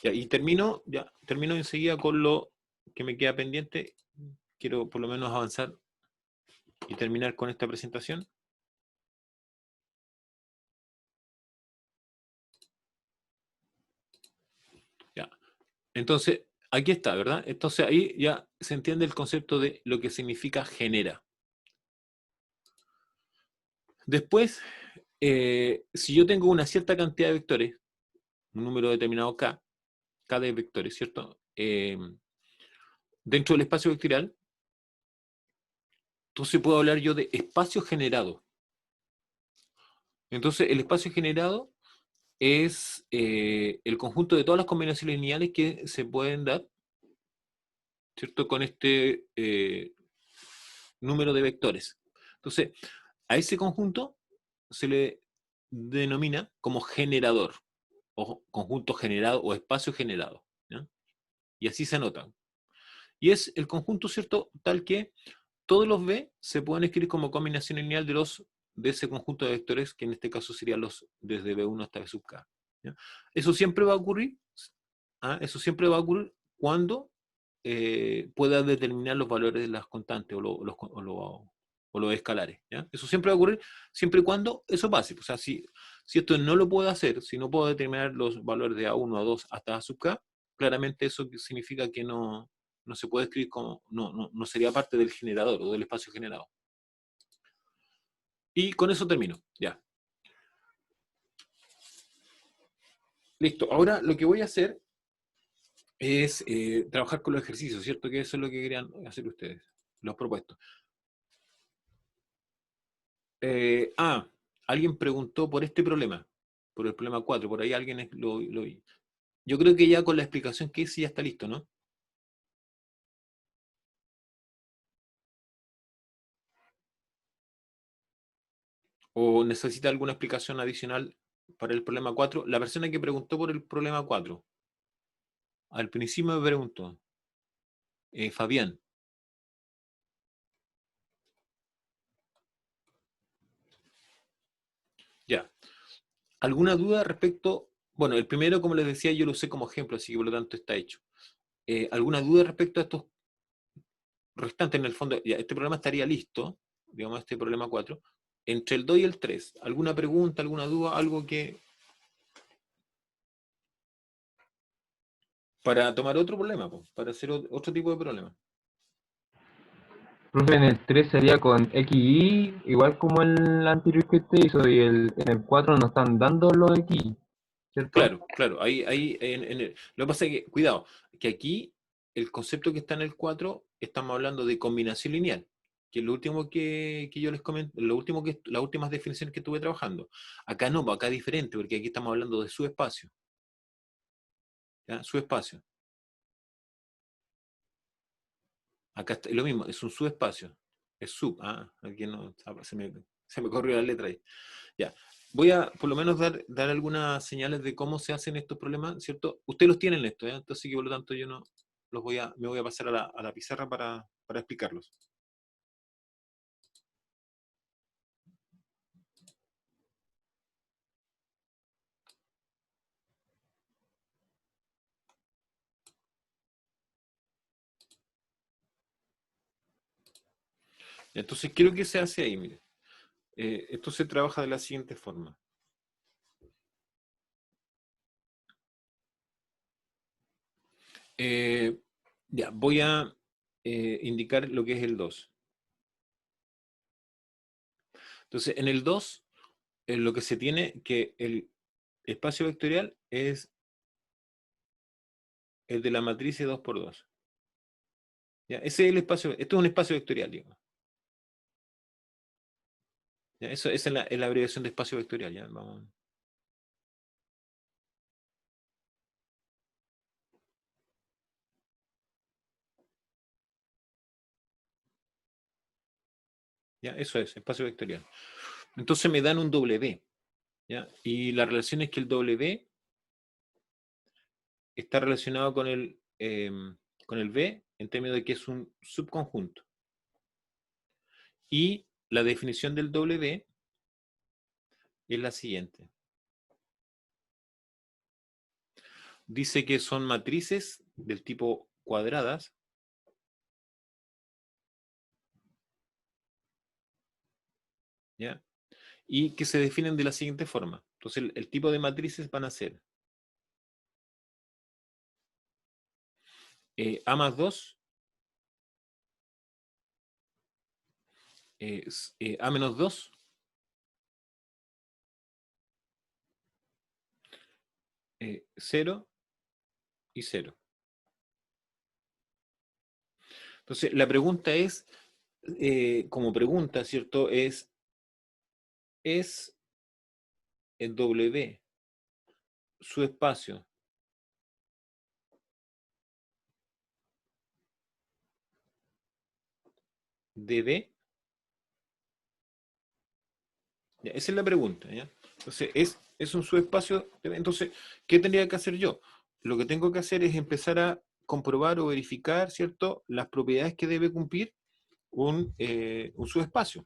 Ya, y termino enseguida con lo que me queda pendiente. Quiero por lo menos avanzar y terminar con esta presentación. Ya. Entonces, aquí está, ¿verdad? Entonces ahí ya se entiende el concepto de lo que significa genera. Después, si yo tengo una cierta cantidad de vectores, un número determinado K de vectores, ¿cierto? Dentro del espacio vectorial, entonces puedo hablar yo de espacio generado. Entonces, el espacio generado es el conjunto de todas las combinaciones lineales que se pueden dar, ¿cierto? Con este número de vectores. Entonces, a ese conjunto se le denomina como generador, o conjunto generado, o espacio generado, ¿ya? Y así se anotan. Y es el conjunto, ¿cierto? Tal que todos los B se pueden escribir como combinación lineal de ese conjunto de vectores, que en este caso serían los desde B1 hasta B sub K. ¿Ya? Eso siempre va a ocurrir, eso siempre va a ocurrir cuando pueda determinar los valores de las constantes o los escalares. ¿Ya? Eso siempre va a ocurrir siempre y cuando eso pase. O sea, si esto no lo puedo hacer, si no puedo determinar los valores de A1, A2 hasta A sub K, claramente eso significa que no se puede escribir como, no sería parte del generador o del espacio generado. Y con eso termino, ya. Listo, ahora lo que voy a hacer es trabajar con los ejercicios, ¿cierto? Que eso es lo que querían hacer ustedes, los propuestos. Alguien preguntó por este problema, por el problema 4, por ahí alguien lo vi. Yo creo que ya con la explicación que hice ya está listo, ¿no? ¿O necesita alguna explicación adicional para el problema 4? La persona que preguntó por el problema 4, al principio me preguntó, Fabián. Ya. ¿Alguna duda respecto? Bueno, el primero, como les decía, yo lo usé como ejemplo, así que por lo tanto está hecho. ¿Alguna duda respecto a estos restantes? En el fondo, ya, este programa estaría listo, digamos, este problema 4 entre el 2 y el 3. ¿Alguna pregunta, alguna duda, algo que... Para tomar otro problema, pues, para hacer otro tipo de problema. Profe, en el 3 sería con XY, igual como el anterior que te hizo, y en el 4 nos están dando los XY, ¿cierto? Claro, claro, lo que pasa es que, cuidado, que aquí el concepto que está en el 4, estamos hablando de combinación lineal, que es lo último que yo les comenté, las últimas definiciones que estuve trabajando. Acá no, acá es diferente, porque aquí estamos hablando de subespacio, ¿ya? Subespacio. Acá es lo mismo, es un subespacio, es aquí no, se me corrió la letra ahí. Ya, voy a por lo menos dar algunas señales de cómo se hacen estos problemas, ¿cierto? Ustedes los tienen esto, ¿eh? Entonces que por lo tanto yo no me voy a pasar a la pizarra para explicarlos. Entonces, ¿qué es lo que se hace ahí? Mire, esto se trabaja de la siguiente forma. Ya, voy a indicar lo que es el 2. Entonces, en el 2, lo que se tiene que el espacio vectorial es el de la matriz 2 por 2. ¿Ya? Ese es el espacio, esto es un espacio vectorial, digamos. ¿Ya? Eso, esa es la abreviación de espacio vectorial. ¿Ya? Vamos. ¿Ya? Eso es, espacio vectorial. Entonces me dan un W. ¿Ya? Y la relación es que el W está relacionado con el V en términos de que es un subconjunto. Y la definición del W es la siguiente. Dice que son matrices del tipo cuadradas ¿ya? Y que se definen de la siguiente forma. Entonces, el tipo de matrices van a ser A más 2, A menos 2, 0 y 0. Entonces, la pregunta es, como pregunta, ¿cierto? ¿Es el W su espacio de B? Ya, esa es la pregunta, ¿ya? Entonces, ¿es un subespacio de B? Entonces, ¿qué tendría que hacer yo? Lo que tengo que hacer es empezar a comprobar o verificar, ¿cierto?, las propiedades que debe cumplir un subespacio.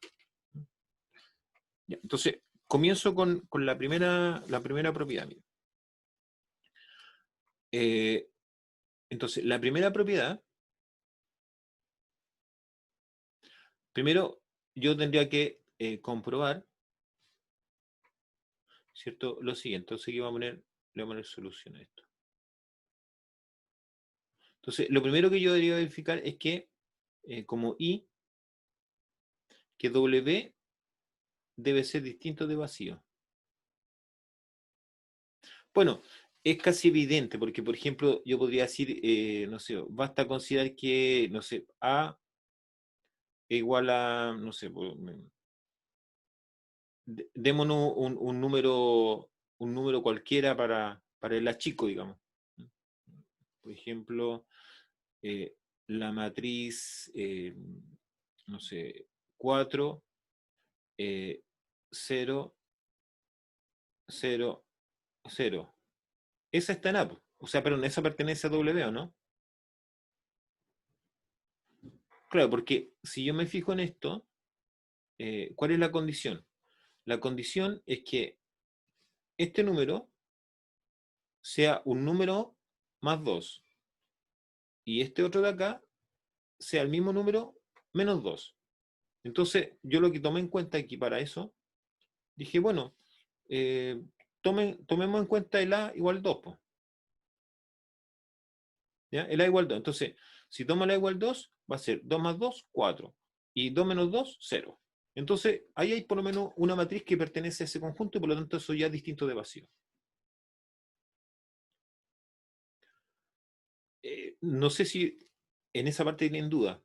Ya, entonces, comienzo con la primera propiedad. Mira. Eh, entonces, la primera propiedad, primero yo tendría que comprobar, ¿cierto?, lo siguiente. Entonces, aquí le voy a poner solución a esto. Entonces, lo primero que yo debería verificar es que, como I, que W debe ser distinto de vacío. Bueno, es casi evidente, porque, por ejemplo, yo podría decir, no sé, basta considerar que, no sé, A es igual a, no sé, démonos un número cualquiera para el achico, digamos. Por ejemplo, eh, la matriz, no sé, 4, 0, 0, 0. Esa está en A, po. O sea, perdón, esa pertenece a W, ¿o no? Claro, porque si yo me fijo en esto, ¿cuál es la condición? La condición es que este número sea un número más 2 y este otro de acá sea el mismo número menos 2. Entonces, yo lo que tomé en cuenta aquí para eso, dije, bueno, eh, tomemos en cuenta el A igual 2, po, ¿ya? El A igual 2. Entonces, si tomo el A igual 2, va a ser 2 más 2, 4. Y 2 menos 2, 0. Entonces, ahí hay por lo menos una matriz que pertenece a ese conjunto y por lo tanto eso ya es distinto de vacío. No sé si en esa parte tienen duda.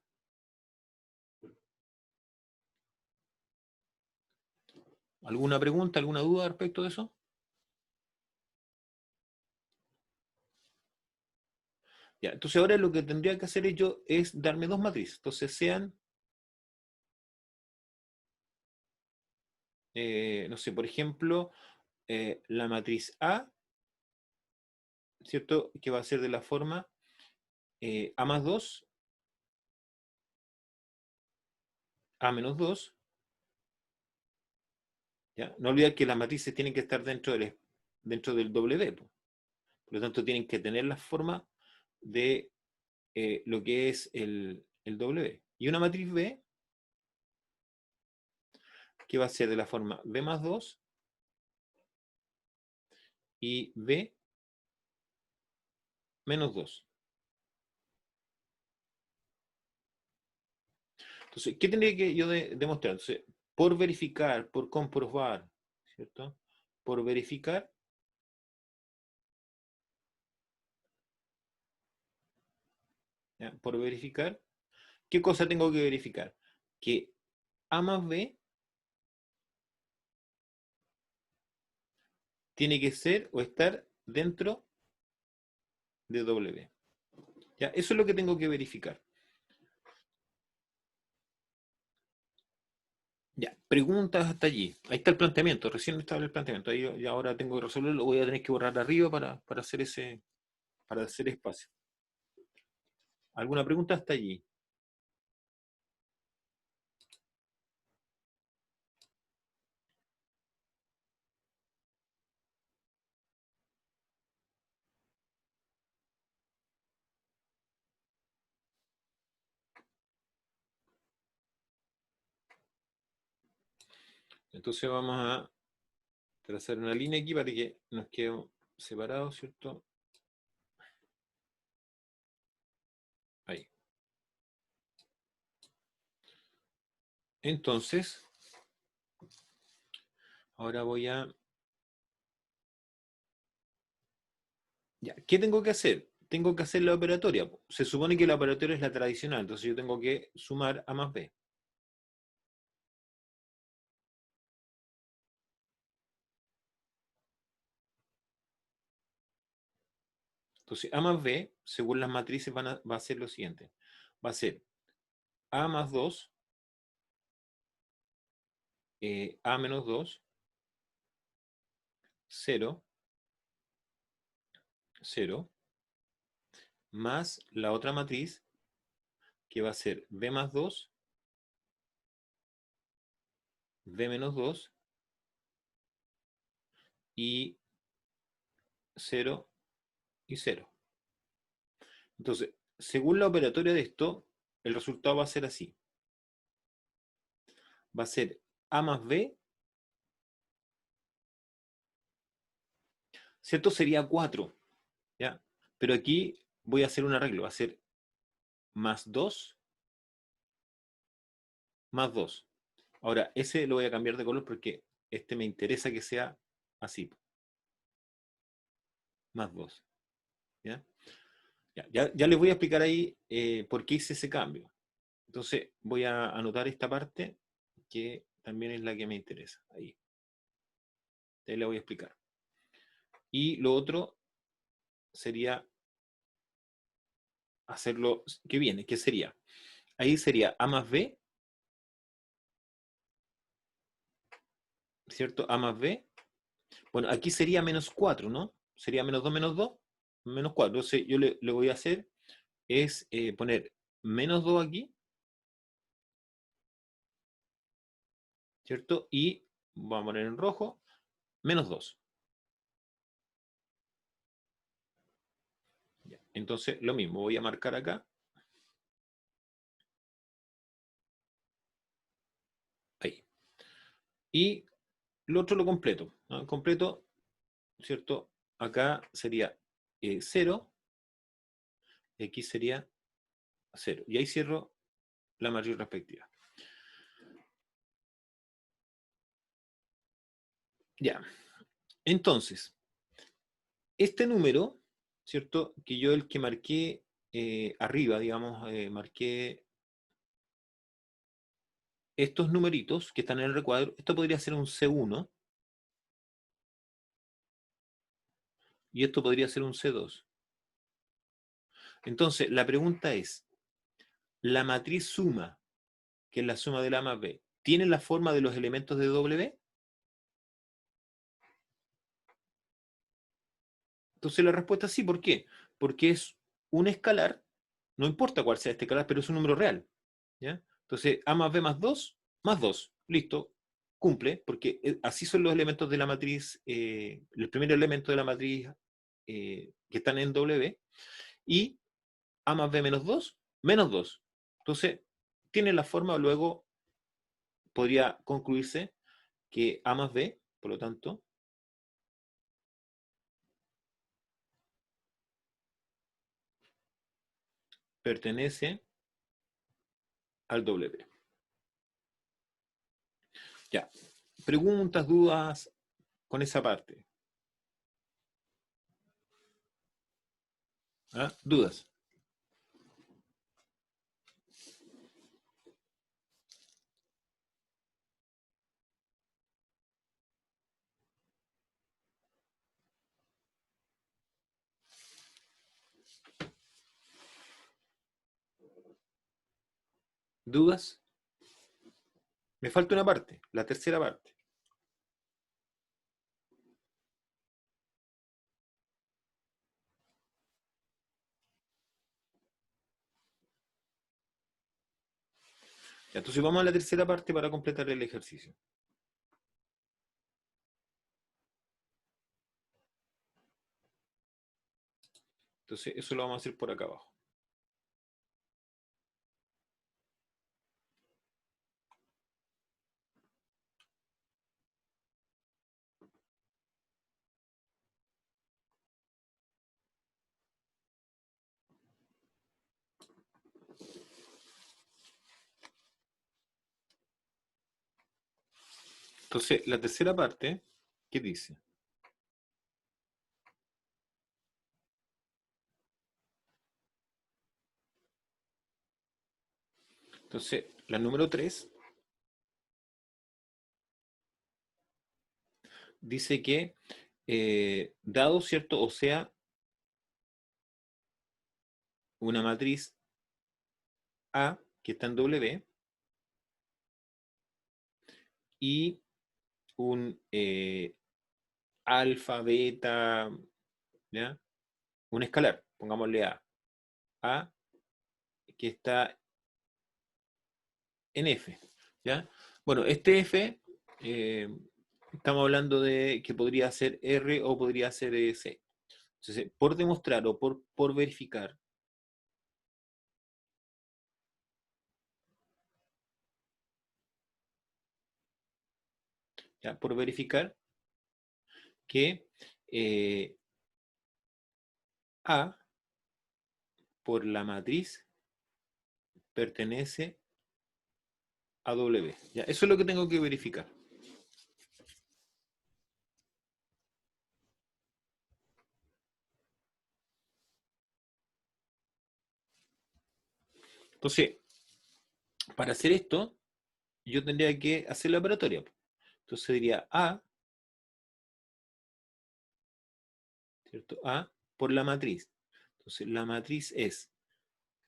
¿Alguna pregunta, alguna duda respecto de eso? Ya, entonces ahora lo que tendría que hacer yo es darme dos matrices. Entonces sean, no sé, por ejemplo, la matriz A, ¿cierto? Que va a ser de la forma A más 2, A menos 2. ¿Ya? No olvidar que las matrices tienen que estar dentro del W. Po. Por lo tanto, tienen que tener la forma de lo que es el W. Y una matriz B, que va a ser de la forma B más 2 y B menos 2. Entonces, ¿qué tendría que yo demostrar? Entonces, por verificar, por comprobar, ¿cierto? Por verificar, ¿ya? Por verificar, ¿qué cosa tengo que verificar? Que A más B tiene que ser o estar dentro de W. ¿Ya? Eso es lo que tengo que verificar. Ya, preguntas hasta allí. Ahí está el planteamiento, recién estaba el planteamiento. Ahí ya ahora tengo que resolverlo, lo voy a tener que borrar arriba para hacer espacio. ¿Alguna pregunta hasta allí? Entonces vamos a trazar una línea aquí para que nos quede separado, ¿cierto? Ahí. Entonces, ahora voy a... Ya, ¿qué tengo que hacer? Tengo que hacer la operatoria. Se supone que la operatoria es la tradicional, entonces yo tengo que sumar A más B. Entonces, A más B, según las matrices, va a ser lo siguiente. Va a ser A más 2, A menos 2, 0, 0, más la otra matriz, que va a ser B más 2, B menos 2 y 0 y 0. Entonces, según la operatoria de esto, el resultado va a ser así. Va a ser A más B, ¿cierto? Sería 4, ¿ya? Pero aquí voy a hacer un arreglo, va a ser más 2, más 2. Ahora, ese lo voy a cambiar de color porque este me interesa que sea así, más 2, ¿ya? Ya les voy a explicar ahí por qué hice ese cambio. Entonces, voy a anotar esta parte que también es la que me interesa. Ahí la voy a explicar. Y lo otro sería hacerlo que viene, que sería, ahí sería A más B, ¿cierto? A más B. Bueno, aquí sería menos 4, ¿no? Sería menos 2, menos 4. Entonces yo le voy a hacer es poner menos 2 aquí, ¿cierto? Y vamos a poner en rojo, menos 2. Ya. Entonces lo mismo, voy a marcar acá, ahí. Y lo otro lo completo, ¿no? Completo, ¿cierto? Acá sería 0, X sería 0. Y ahí cierro la matriz respectiva. Ya. Entonces, este número, ¿cierto? Que yo el que marqué arriba, digamos, marqué estos numeritos que están en el recuadro, esto podría ser un C1 y esto podría ser un C2. Entonces, la pregunta es, ¿la matriz suma, que es la suma de la A más B, tiene la forma de los elementos de W? Entonces la respuesta es sí, ¿por qué? Porque es un escalar, no importa cuál sea este escalar, pero es un número real. ¿Ya? Entonces, A más 2, listo, cumple, porque así son los elementos de la matriz, el primer elemento de la matriz que están en W, y A más B menos 2. Entonces, tiene la forma, luego podría concluirse que A más B, por lo tanto, pertenece al W. Ya, preguntas, dudas con esa parte. ¿Ah? ¿Dudas? ¿Dudas? Me falta una parte, la tercera parte. Ya, entonces vamos a la tercera parte para completar el ejercicio. Entonces eso lo vamos a hacer por acá abajo. Entonces, la tercera parte, ¿qué dice? Entonces, la número 3 dice que, dado, ¿cierto? O sea, una matriz A que está en W y un alfa, beta, ¿ya? Un escalar, pongámosle A. A que está en F, ¿ya? Bueno, este F, estamos hablando de que podría ser R o podría ser C. Entonces, por demostrar o por verificar, ¿ya? Por verificar que A por la matriz pertenece a W. ¿Ya? Eso es lo que tengo que verificar. Entonces, para hacer esto, yo tendría que hacer la operatoria. Entonces diría A, ¿cierto? A por la matriz. Entonces, la matriz es...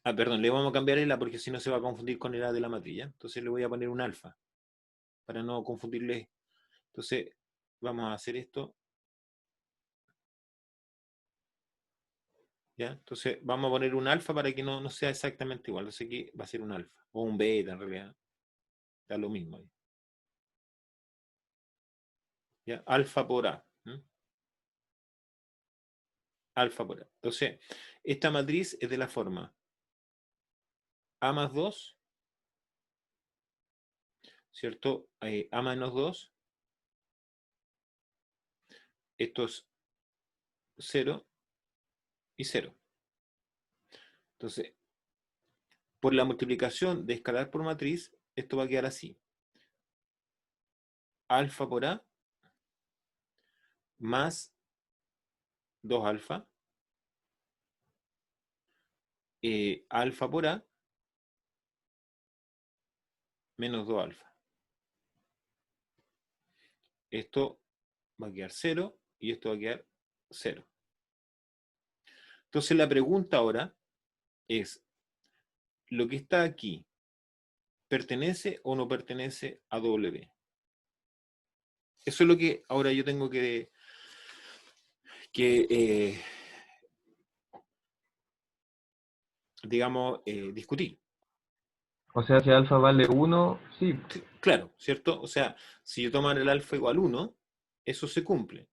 Ah, perdón, le vamos a cambiar el A porque si no se va a confundir con el A de la matriz, ¿ya? Entonces le voy a poner un alfa para no confundirle. Entonces, vamos a hacer esto, ¿ya? Entonces, vamos a poner un alfa para que no sea exactamente igual. Entonces aquí va a ser un alfa o un beta en realidad. Da lo mismo. ¿Ya? Alfa por A. ¿Mm? Alfa por A. Entonces, esta matriz es de la forma A más 2, ¿cierto? A menos 2, esto es 0 y 0. Entonces, por la multiplicación de escalar por matriz, esto va a quedar así. Alfa por A más 2 alfa, alfa por A menos 2 alfa. Esto va a quedar 0 y esto va a quedar 0. Entonces la pregunta ahora es, ¿lo que está aquí pertenece o no pertenece a W? Eso es lo que ahora yo tengo que digamos, discutir. O sea, si alfa vale 1, sí. Claro, ¿cierto? O sea, si yo tomara el alfa igual 1, eso se cumple.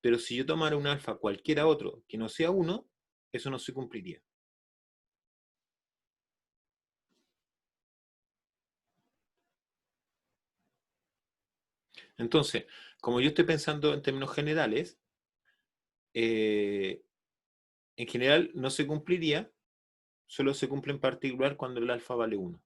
Pero si yo tomara un alfa cualquiera otro que no sea 1, eso no se cumpliría. Entonces, como yo estoy pensando en términos generales, eh, en general no se cumpliría, solo se cumple en particular cuando el alfa vale 1.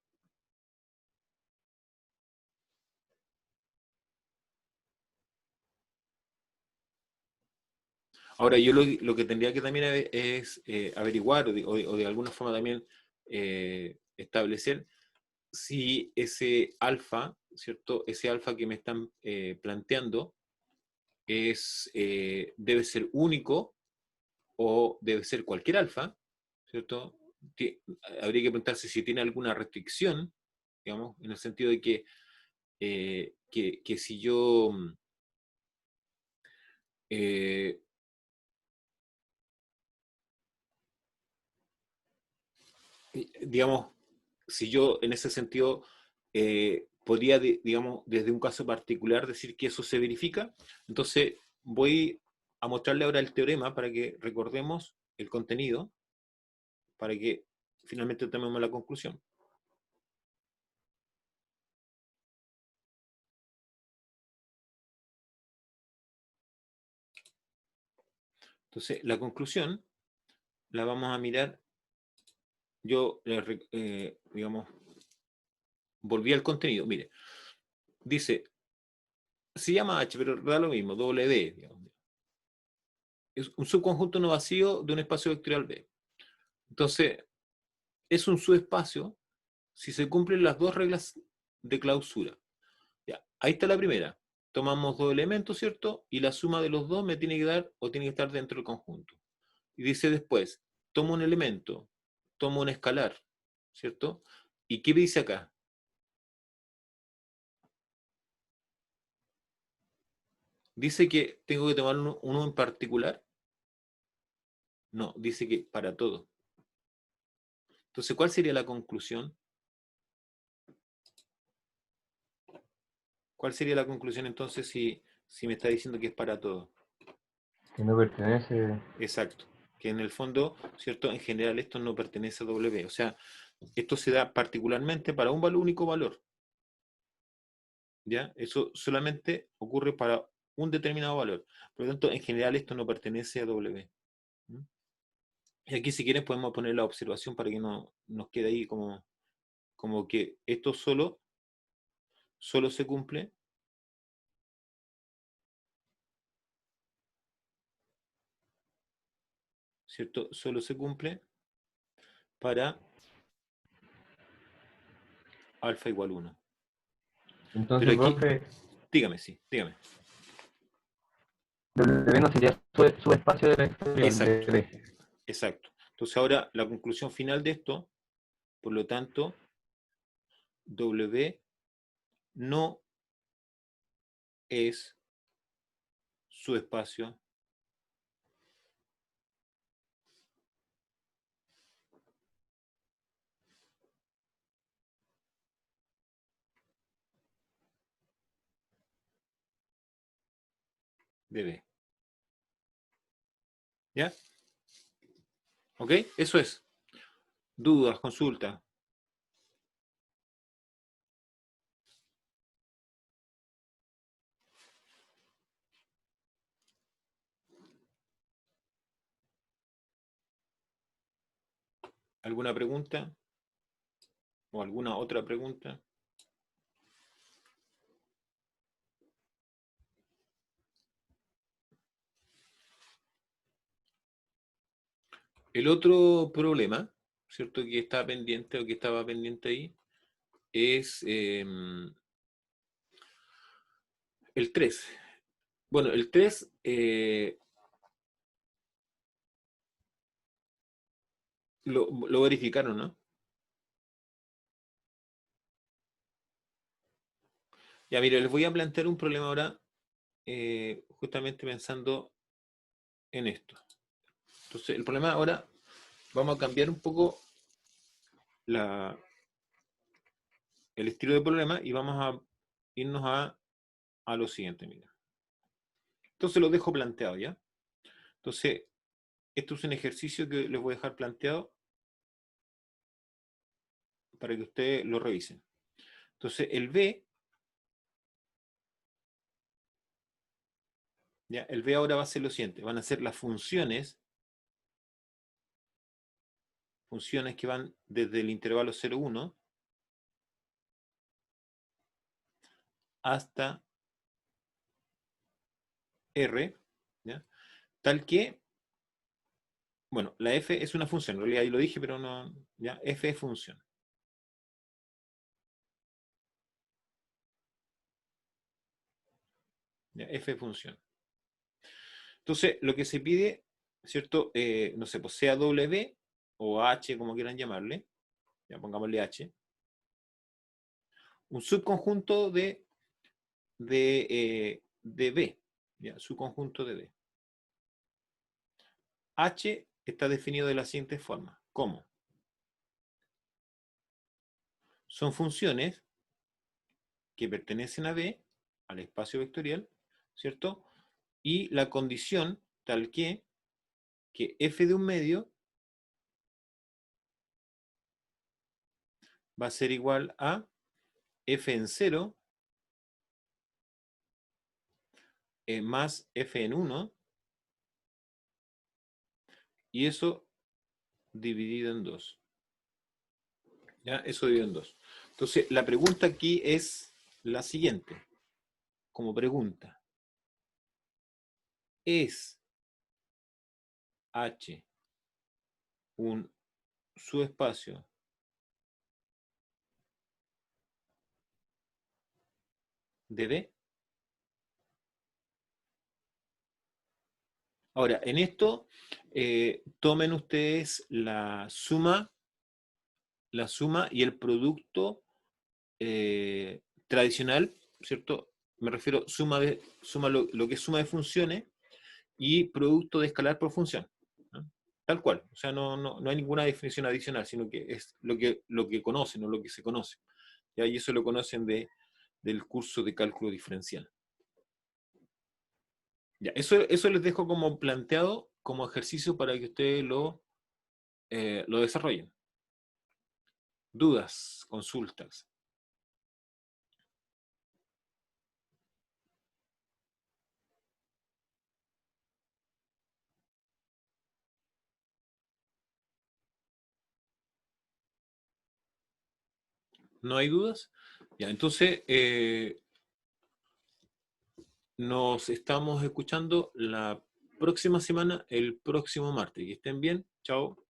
Ahora, yo lo que tendría que también es averiguar o de alguna forma también establecer si ese alfa, ¿cierto? Ese alfa que me están planteando debe ser único o debe ser cualquier alfa, ¿cierto? Habría que preguntarse si tiene alguna restricción, digamos, en el sentido de que si yo, eh, digamos, si yo en ese sentido podría, digamos, desde un caso particular decir que eso se verifica, entonces voy a mostrarle ahora el teorema para que recordemos el contenido, para que finalmente tomemos la conclusión. Entonces, la conclusión la vamos a mirar, yo, digamos, volví al contenido, mire, dice, se llama H, pero da lo mismo, W, digamos. Es un subconjunto no vacío de un espacio vectorial B. Entonces, es un subespacio si se cumplen las dos reglas de clausura. Ya, ahí está la primera. Tomamos dos elementos, ¿cierto? Y la suma de los dos me tiene que dar o tiene que estar dentro del conjunto. Y dice después, tomo un elemento, tomo un escalar, ¿cierto? ¿Y qué me dice acá? ¿Dice que tengo que tomar uno en particular? No, dice que para todo. Entonces, ¿cuál sería la conclusión? ¿Cuál sería la conclusión entonces si me está diciendo que es para todo? Que no pertenece. Exacto. Que en el fondo, ¿cierto? En general esto no pertenece a W. O sea, esto se da particularmente para un único valor. ¿Ya? Eso solamente ocurre para un determinado valor. Por lo tanto, en general esto no pertenece a W. ¿Mm? Y aquí si quieren podemos poner la observación para que no nos quede ahí como que esto solo se cumple, ¿cierto? Solo se cumple para alfa igual 1. Pero Entonces, aquí, profe, dígame, sí, dígame. W no sería su espacio de vectorial de Exacto, B. exacto. Entonces ahora la conclusión final de esto, por lo tanto, W no es su espacio de B. ¿Ya? ¿Ok? Eso es. Dudas, consultas. ¿Alguna pregunta? ¿O alguna otra pregunta? El otro problema, ¿cierto? Que está pendiente o que estaba pendiente ahí, es el 3. Bueno, el 3 lo verificaron, ¿no? Ya, mire, les voy a plantear un problema ahora, justamente pensando en esto. Entonces, el problema ahora, vamos a cambiar un poco la, el estilo de problema y vamos a irnos a lo siguiente, mira. Entonces lo dejo planteado, ¿ya? Entonces, esto es un ejercicio que les voy a dejar planteado para que ustedes lo revisen. Entonces, el B, ¿ya? El B ahora va a ser lo siguiente, van a ser las funciones que van desde el intervalo 0,1 hasta R, ¿ya? Tal que, bueno, la F es una función, en realidad ahí lo dije, pero no, ¿ya? F es función. ¿Ya? F es función. Entonces, lo que se pide, ¿cierto? No sé, pues sea W o H, como quieran llamarle, ya pongámosle H, un subconjunto de B, ¿ya? Subconjunto de B. H está definido de la siguiente forma. ¿Cómo? Son funciones que pertenecen a B, al espacio vectorial, ¿cierto? Y la condición tal que f de un medio va a ser igual a f en 0 más f en 1 y eso dividido en 2. ¿Ya? Eso dividido en 2. Entonces, la pregunta aquí es la siguiente. como pregunta. ¿Es H un subespacio de D? Ahora, en esto, tomen ustedes la suma y el producto tradicional, ¿cierto? Me refiero suma lo que es suma de funciones y producto de escalar por función, ¿no? Tal cual, o sea, no hay ninguna definición adicional, sino que es lo que conocen o lo que se conoce. ¿Ya? Y eso lo conocen del curso de cálculo diferencial. Ya, eso les dejo como planteado como ejercicio para que ustedes lo desarrollen. Dudas, consultas. ¿No hay dudas? Ya, entonces nos estamos escuchando la próxima semana, el próximo martes. Que estén bien. Chao.